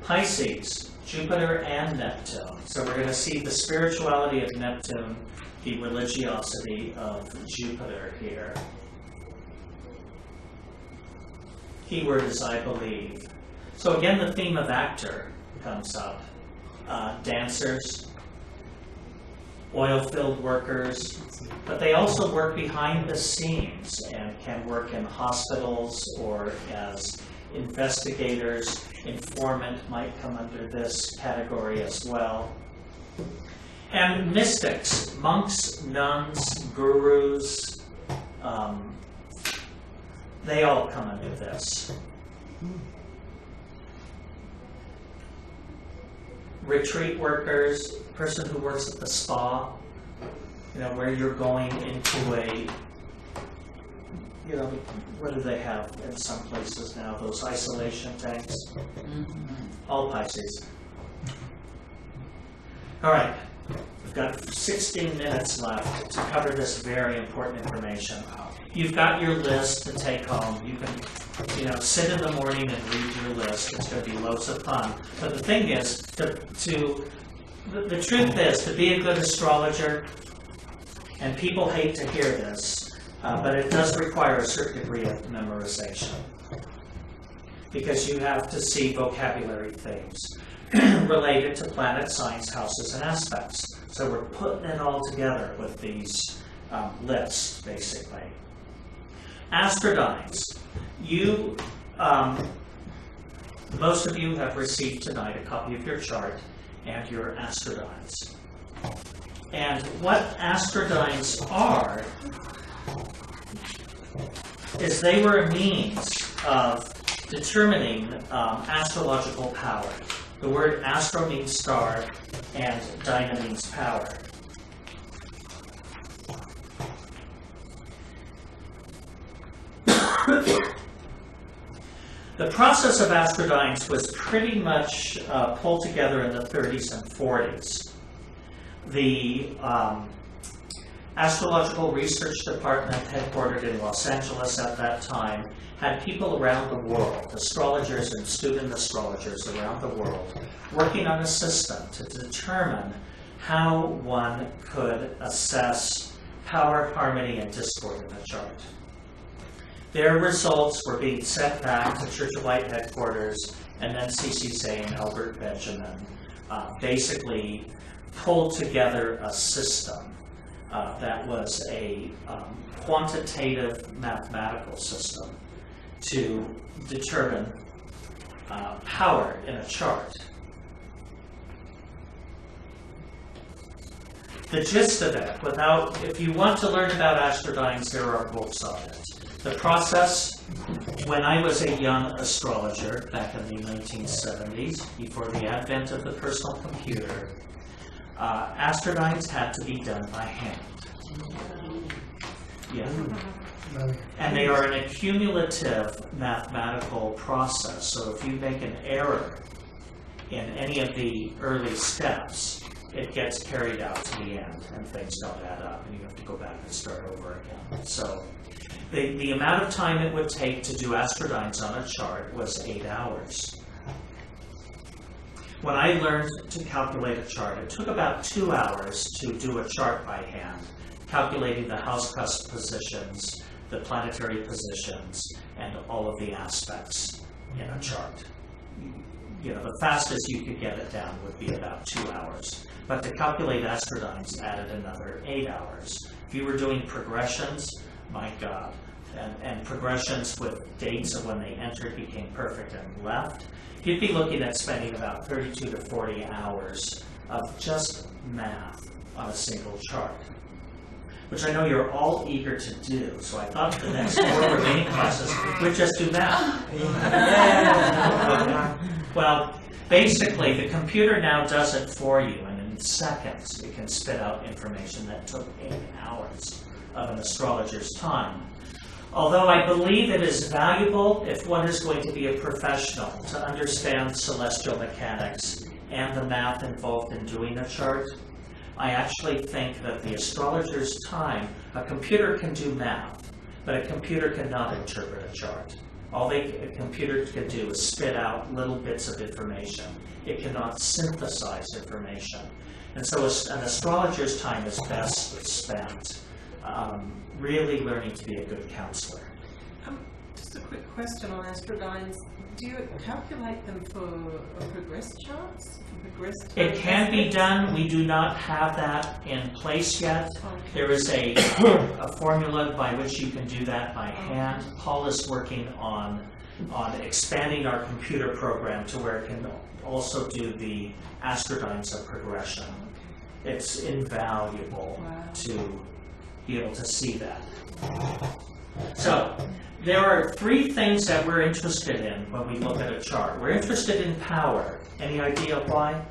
Pisces, Jupiter and Neptune. So we're going to see the spirituality of Neptune, the religiosity of Jupiter here. Keyword is I believe. So again, the theme of actor comes up. Dancers, oil-filled workers, but they also work behind the scenes and can work in hospitals or as investigators. Informant might come under this category as well. And mystics, monks, nuns, gurus, they all come under this. Retreat workers, person who works at the spa, you know, where you're going into a, you know, what do they have in some places now, those isolation tanks? All Pisces. All right, we've got 16 minutes left to cover this very important information. You've got your list to take home. You can, you know, sit in the morning and read your list. It's going to be loads of fun. But the thing is, the truth is, to be a good astrologer, and people hate to hear this, but it does require a certain degree of memorization. Because you have to see vocabulary themes related to planet, signs, houses, and aspects. So we're putting it all together with these lists, basically. Astrodynes. You, most of you have received tonight a copy of your chart and your astrodynes. And what astrodynes are is they were a means of determining astrological power. The word astro means star and dyna means power. The process of astrodynes was pretty much pulled together in the 30s and 40s. The Astrological Research Department, headquartered in Los Angeles at that time, had people around the world, astrologers and student astrologers around the world, working on a system to determine how one could assess power, harmony, and discord in a chart. Their results were being sent back to Church of Light headquarters, and then C.C. Zane and Albert Benjamin basically pulled together a system that was a quantitative mathematical system to determine power in a chart. the gist of it, if you want to learn about astrodynes, there are books on it. The process, when I was a young astrologer back in the 1970s, before the advent of the personal computer, astrodynes had to be done by hand. Yeah. And they are an accumulative mathematical process. So if you make an error in any of the early steps, it gets carried out to the end and things don't add up and you have to go back and start over again. So the amount of time it would take to do astrodynes on a chart was 8 hours. When I learned to calculate a chart, it took about 2 hours to do a chart by hand, calculating the house cusp positions, the planetary positions, and all of the aspects in a chart. You know, the fastest you could get it down would be about 2 hours. But to calculate astrodynes added another 8 hours. If you were doing progressions, my God, and progressions with dates of when they entered, became perfect, and left, you'd be looking at spending about 32 to 40 hours of just math on a single chart, which I know you're all eager to do. So I thought the next 4 remaining classes would just do math. Well, basically, the computer now does it for you, and in seconds, it can spit out information that took 8 hours of an astrologer's time. Although I believe it is valuable if one is going to be a professional to understand celestial mechanics and the math involved in doing a chart, I actually think that the astrologer's time, a computer can do math, but a computer cannot interpret a chart. All a computer can do is spit out little bits of information. It cannot synthesize information. And so an astrologer's time is best spent really learning to be a good counselor. Just a quick question on astrodynes. Do you calculate them for progressed charts? It can be done. We do not have that in place yet. Okay. There is a formula by which you can do that by hand. Paul is working on expanding our computer program to where it can also do the astrodynes of progression. It's invaluable to be able to see that. So there are 3 things that we're interested in when we look at a chart. We're interested in power. Any idea why?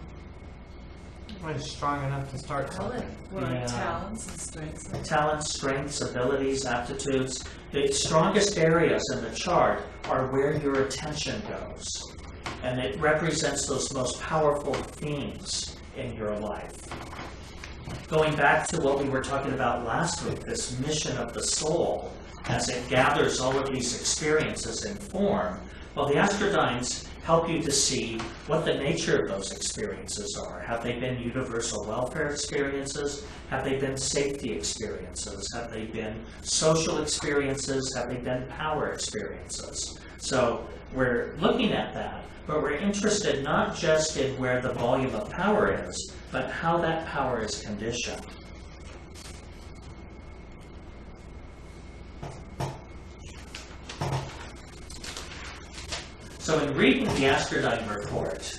When it's strong enough to start something. Yeah. Talents and strengths. Talents, strengths, abilities, aptitudes. The strongest areas in the chart are where your attention goes. And it represents those most powerful themes in your life. Going back to what we were talking about last week, this mission of the soul, as it gathers all of these experiences in form, well, the astrodynes help you to see what the nature of those experiences are. Have they been universal welfare experiences? Have they been safety experiences? Have they been social experiences? Have they been power experiences? So we're looking at that, but we're interested not just in where the volume of power is, but how that power is conditioned. So in reading the Astrodyne report,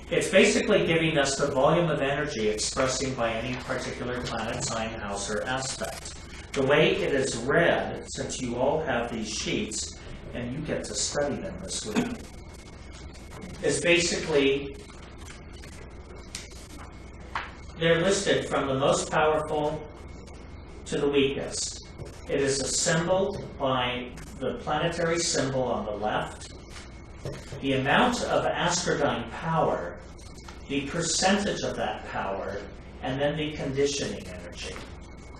it's basically giving us the volume of energy expressing by any particular planet, sign, house, or aspect. The way it is read, since you all have these sheets, and you get to study them this week, is basically, they're listed from the most powerful to the weakest. It is assembled by the planetary symbol on the left, the amount of astrodyne power, the percentage of that power, and then the conditioning energy,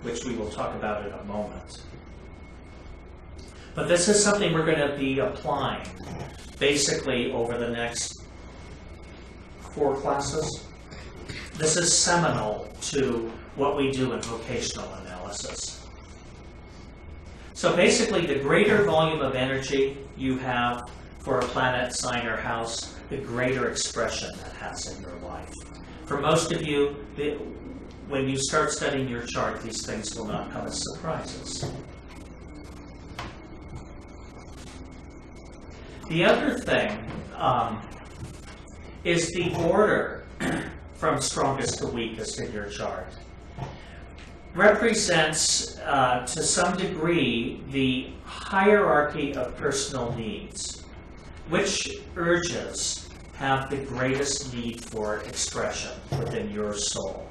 which we will talk about in a moment. But this is something we're going to be applying basically over the next 4 classes. This is seminal to what we do in vocational analysis. So basically, the greater volume of energy you have for a planet, sign, or house, the greater expression that has in your life. For most of you, when you start studying your chart, these things will not come as surprises. The other thing is the order from strongest to weakest in your chart, represents to some degree the hierarchy of personal needs. Which urges have the greatest need for expression within your soul?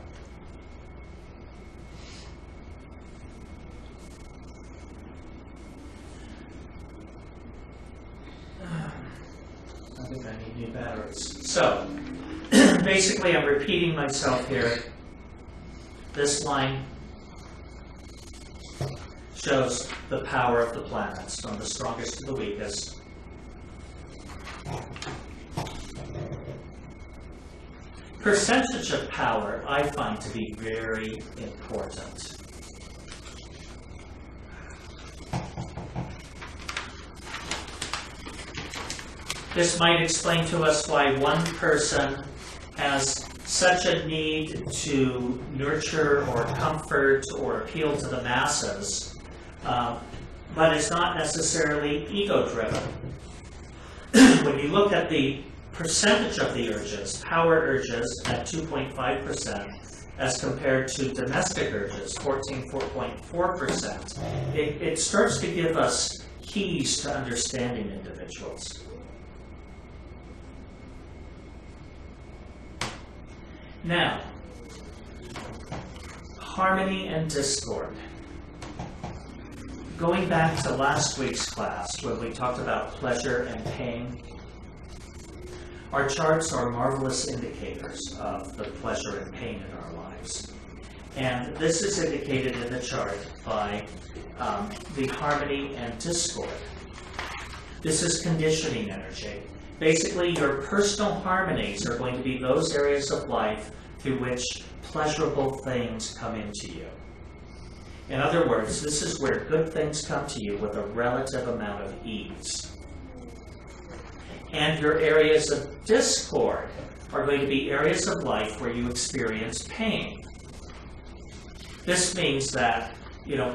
I think I need new batteries. So, basically I'm repeating myself here. This line shows the power of the planets, from the strongest to the weakest. Percentage of power I find to be very important. This might explain to us why one person has such a need to nurture or comfort or appeal to the masses, but is not necessarily ego-driven. When you look at the percentage of the urges, power urges at 2.5%, as compared to domestic urges, 14.4%, it starts to give us keys to understanding individuals. Now, harmony and discord. Going back to last week's class when we talked about pleasure and pain, our charts are marvelous indicators of the pleasure and pain in our lives. And this is indicated in the chart by the harmony and discord. This is conditioning energy. Basically, your personal harmonies are going to be those areas of life through which pleasurable things come into you. In other words, this is where good things come to you with a relative amount of ease. And your areas of discord are going to be areas of life where you experience pain. This means that,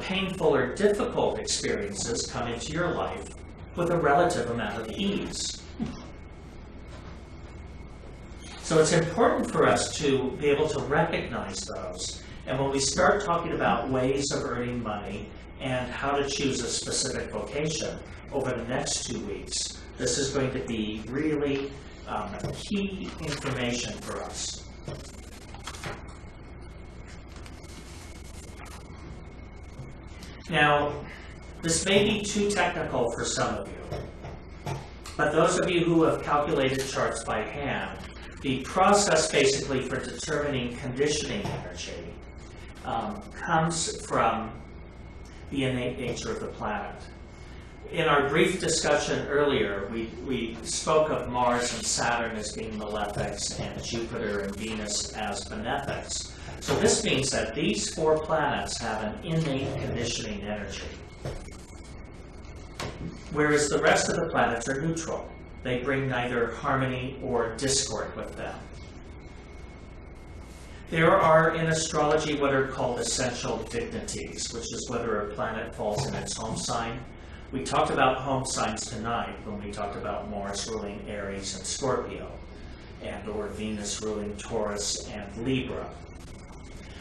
painful or difficult experiences come into your life with a relative amount of ease. So it's important for us to be able to recognize those. And when we start talking about ways of earning money and how to choose a specific vocation over the next 2 weeks, this is going to be really key information for us. Now, this may be too technical for some of you, but those of you who have calculated charts by hand, the process basically for determining conditioning energy comes from the innate nature of the planet. In our brief discussion earlier, we spoke of Mars and Saturn as being malefics and Jupiter and Venus as benefics. So this means that these 4 planets have an innate conditioning energy, whereas the rest of the planets are neutral. They bring neither harmony or discord with them. There are in astrology what are called essential dignities, which is whether a planet falls in its home sign. We talked about home signs tonight when we talked about Mars ruling Aries and Scorpio, or Venus ruling Taurus and Libra.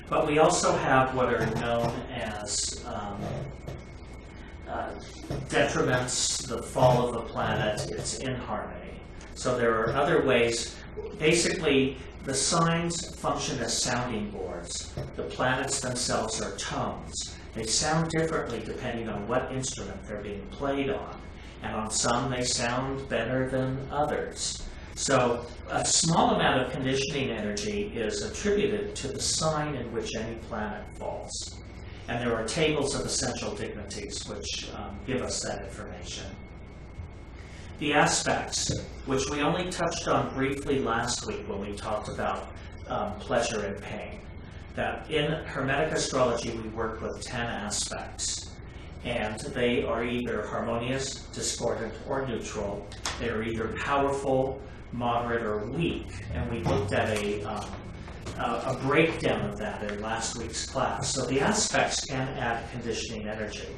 But we also have what are known as detriments, the fall of the planet, it's in harmony. So there are other ways. Basically, the signs function as sounding boards. The planets themselves are tones. They sound differently depending on what instrument they're being played on. And on some, they sound better than others. So a small amount of conditioning energy is attributed to the sign in which any planet falls. And there are tables of essential dignities which give us that information. The aspects, which we only touched on briefly last week when we talked about pleasure and pain. That in Hermetic astrology we work with 10 aspects. And they are either harmonious, discordant, or neutral. They are either powerful, moderate, or weak. And we looked at a breakdown of that in last week's class. So the aspects can add conditioning energy.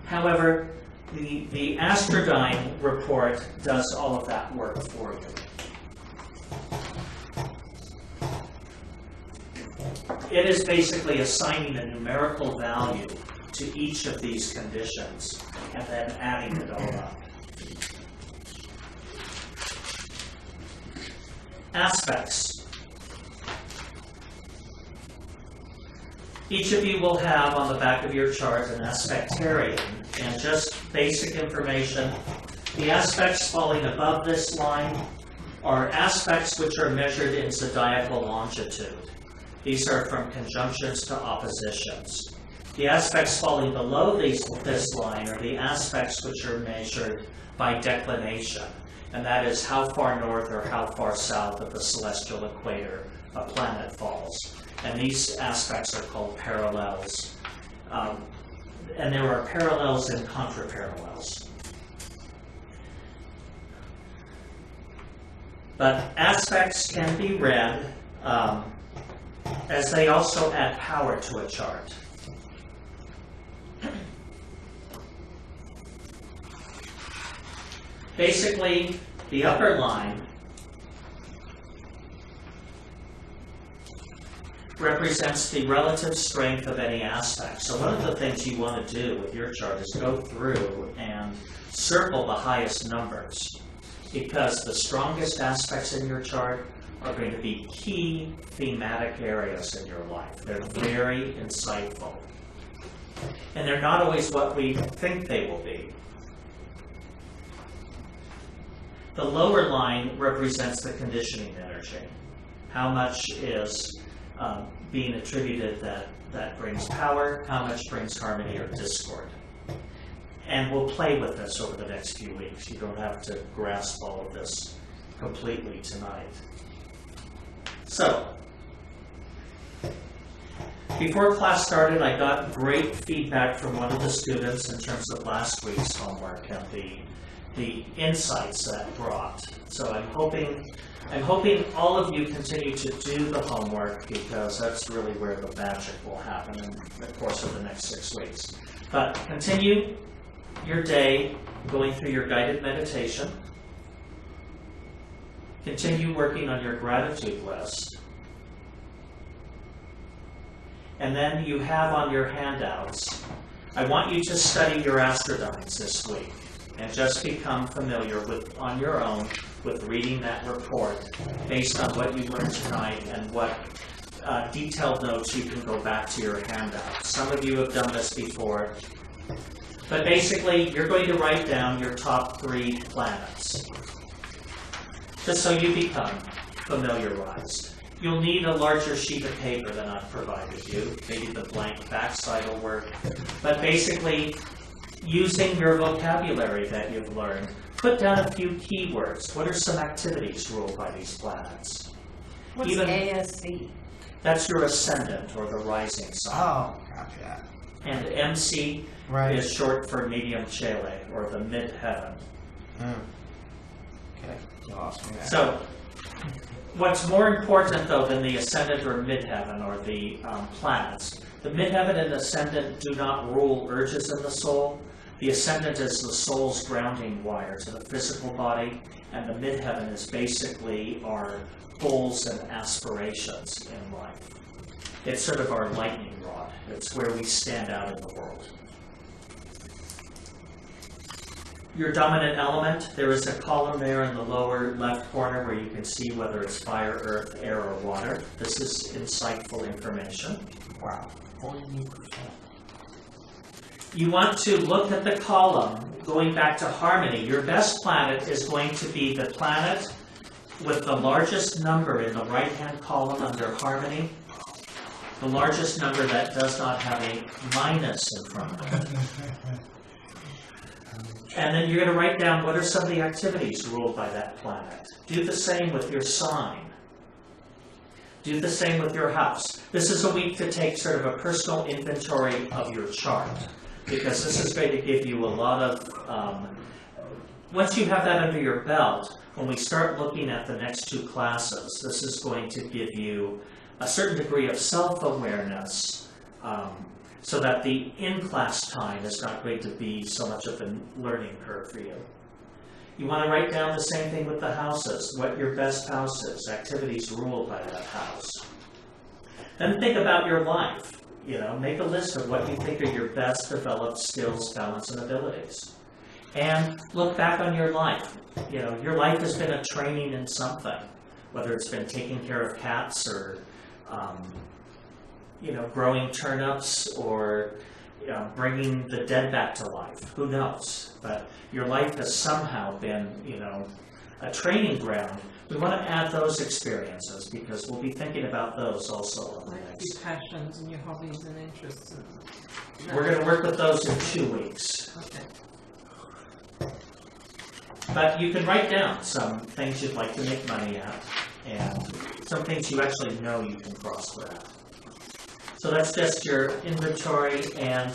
However, the Astrodyne report does all of that work for you. It is basically assigning a numerical value to each of these conditions and then adding it all up. Aspects. Each of you will have on the back of your chart an aspectarian, and just basic information. The aspects falling above this line are aspects which are measured in zodiacal longitude. These are from conjunctions to oppositions. The aspects falling below this line are the aspects which are measured by declination, and that is how far north or how far south of the celestial equator a planet falls. And these aspects are called parallels. And there are parallels and contraparallels. But aspects can be read as they also add power to a chart. Basically, the upper line represents the relative strength of any aspect. So one of the things you want to do with your chart is go through and circle the highest numbers, because the strongest aspects in your chart are going to be key thematic areas in your life. They're very insightful. And they're not always what we think they will be. The lower line represents the conditioning energy. How much is being attributed that brings power, how much brings harmony or discord. And we'll play with this over the next few weeks. You don't have to grasp all of this completely tonight. So, before class started, I got great feedback from one of the students in terms of last week's homework and the insights that brought. So I'm hoping all of you continue to do the homework, because that's really where the magic will happen in the course of the next 6 weeks. But continue your day going through your guided meditation. Continue working on your gratitude list. And then you have on your handouts, I want you to study your Astrodynes this week and just become familiar with, on your own, with reading that report based on what you learned tonight and what detailed notes you can go back to your handout. Some of you have done this before, but basically you're going to write down your top 3 planets, just so you become familiarized. You'll need a larger sheet of paper than I've provided you. Maybe the blank backside will work. But basically, using your vocabulary that you've learned, put down a few keywords. What are some activities ruled by these planets? What's ASC? That's your ascendant, or the rising sign. Oh, gotcha. And MC is short for medium cele, or the mid-heaven. Okay, you lost me there. So, what's more important, though, than the ascendant or midheaven, or the planets, the midheaven and ascendant do not rule urges in the soul. The ascendant is the soul's grounding wire to the physical body, and the midheaven is basically our goals and aspirations in life. It's sort of our lightning rod. It's where we stand out in the world. Your dominant element, there is a column there in the lower left corner where you can see whether it's fire, earth, air, or water. This is insightful information. Wow, 40%. You want to look at the column going back to harmony. Your best planet is going to be the planet with the largest number in the right-hand column under harmony, the largest number that does not have a minus in front of it. And then you're going to write down what are some of the activities ruled by that planet. Do the same with your sign. Do the same with your house. This is a week to take sort of a personal inventory of your chart, because this is going to give you a lot of, once you have that under your belt, when we start looking at the next 2 classes, this is going to give you a certain degree of self-awareness, so that the in-class time is not going to be so much of a learning curve for you. You want to write down the same thing with the houses, what your best house is, activities ruled by that house. Then think about your life. Make a list of what you think are your best developed skills, talents, and abilities. And look back on your life. Your life has been a training in something, whether it's been taking care of cats or, growing turnips or bringing the dead back to life. Who knows? But your life has somehow been, a training ground. We want to add those experiences because we'll be thinking about those also on the Like next. your passions and your hobbies and interests. We're going to work with those in 2 weeks. Okay. But you can write down some things you'd like to make money at and some things you actually know you can prosper at. So that's just your inventory, and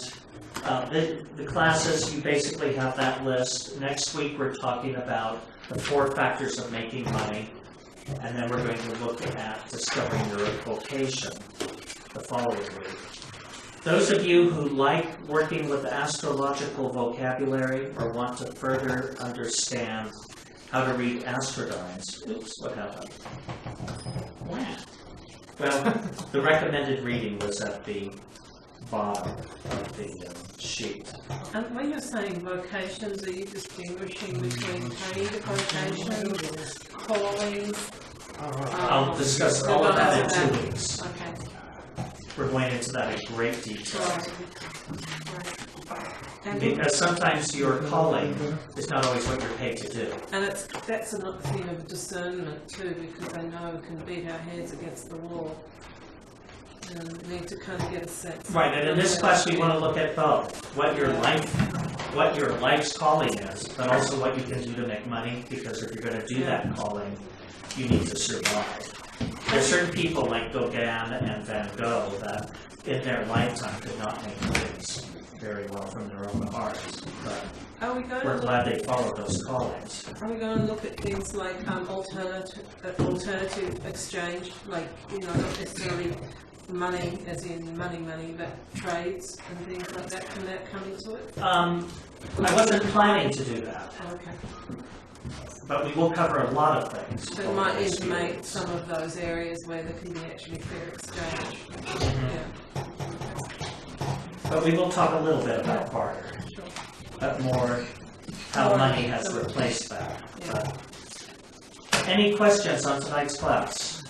the classes, you basically have that list. Next week we're talking about the 4 factors of making money, and then we're going to look at discovering your vocation the following week. Those of you who like working with astrological vocabulary or want to further understand how to read astrodigms, oops, what happened? Well, the recommended reading was at the bottom of the sheet. And when you're saying vocations, are you distinguishing between paid vocations, callings? I'll discuss all of that in 2 weeks. Okay. We're going into that in great detail. Right. And Because sometimes your calling is not always what you're paid to do. And that's another thing of discernment too, because I know we can beat our heads against the wall. And we need to kind of get a sense. Right, and in this class we want to look at both. What your life's calling is, but also what you can do to make money, because if you're going to do that calling, you need to survive. There's certain people like Gauguin and Van Gogh that in their lifetime could not make things very well from their own hearts, but Are we going we're to glad they followed those callings. Are we going to look at things like alternative exchange, like not necessarily money as in money, but trades and things like that? Can that come into it? I wasn't planning to do that, Okay. but we will cover a lot of things. So it over might this few intimate weeks. some of those areas where there can be actually fair exchange. Yeah. But we will talk a little bit about barter, Sure. but more how money has replaced that. Yeah. But any questions on tonight's class?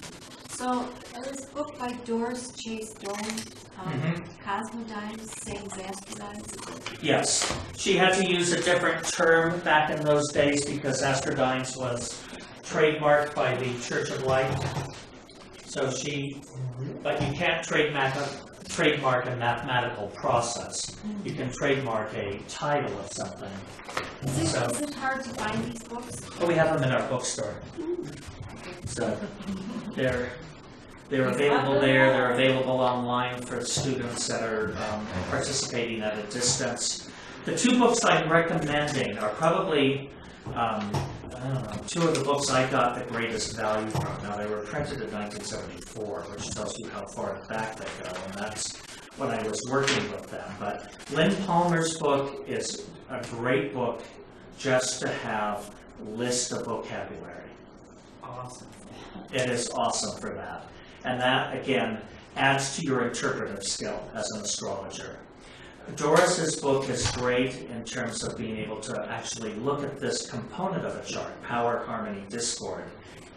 So, this book by Doris Chase Dolan, Mhm. Cosmodynes, same as Astrodynes. Yes, she had to use a different term back in those days because Astrodynes was trademarked by the Church of Light. So but you can't trademark a mathematical process. You can trademark a title of something. Is it hard to find these books? But we have them in our bookstore. So they're available there. They're available online for students that are participating at a distance. The 2 books I'm recommending are probably, I don't know, 2 of the books I got the greatest value from. Now, they were printed in 1974, which tells you how far back they go, and that's when I was working with them. But Lynn Palmer's book is a great book just to have a list of vocabulary. Awesome. It is awesome for that. And that, again, adds to your interpretive skill as an astrologer. Doris's book is great in terms of being able to actually look at this component of a chart, power, harmony, discord,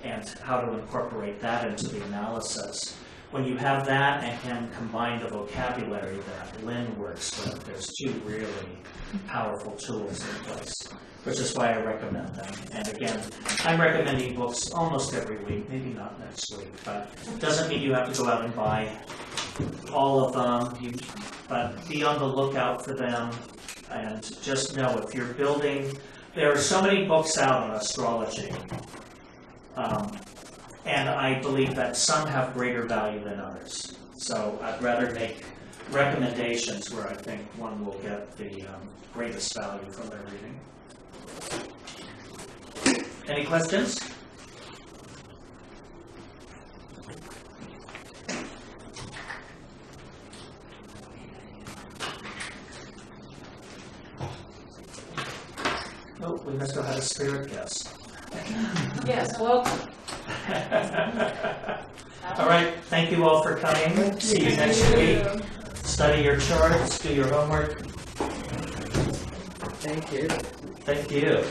and how to incorporate that into the analysis. When you have that and can combine the vocabulary that Lynn works with, there's 2 really powerful tools in place, which is why I recommend them. And again, I'm recommending books almost every week, maybe not next week, but it doesn't mean you have to go out and buy all of them, but be on the lookout for them, and just know if you're building, there are so many books out on astrology, and I believe that some have greater value than others. So I'd rather make recommendations where I think one will get the greatest value from their reading. Any questions? we must have had a spirit guest. Yes, welcome. All right, thank you all for coming. See you next week. Study your charts, do your homework. Thank you. Thank you.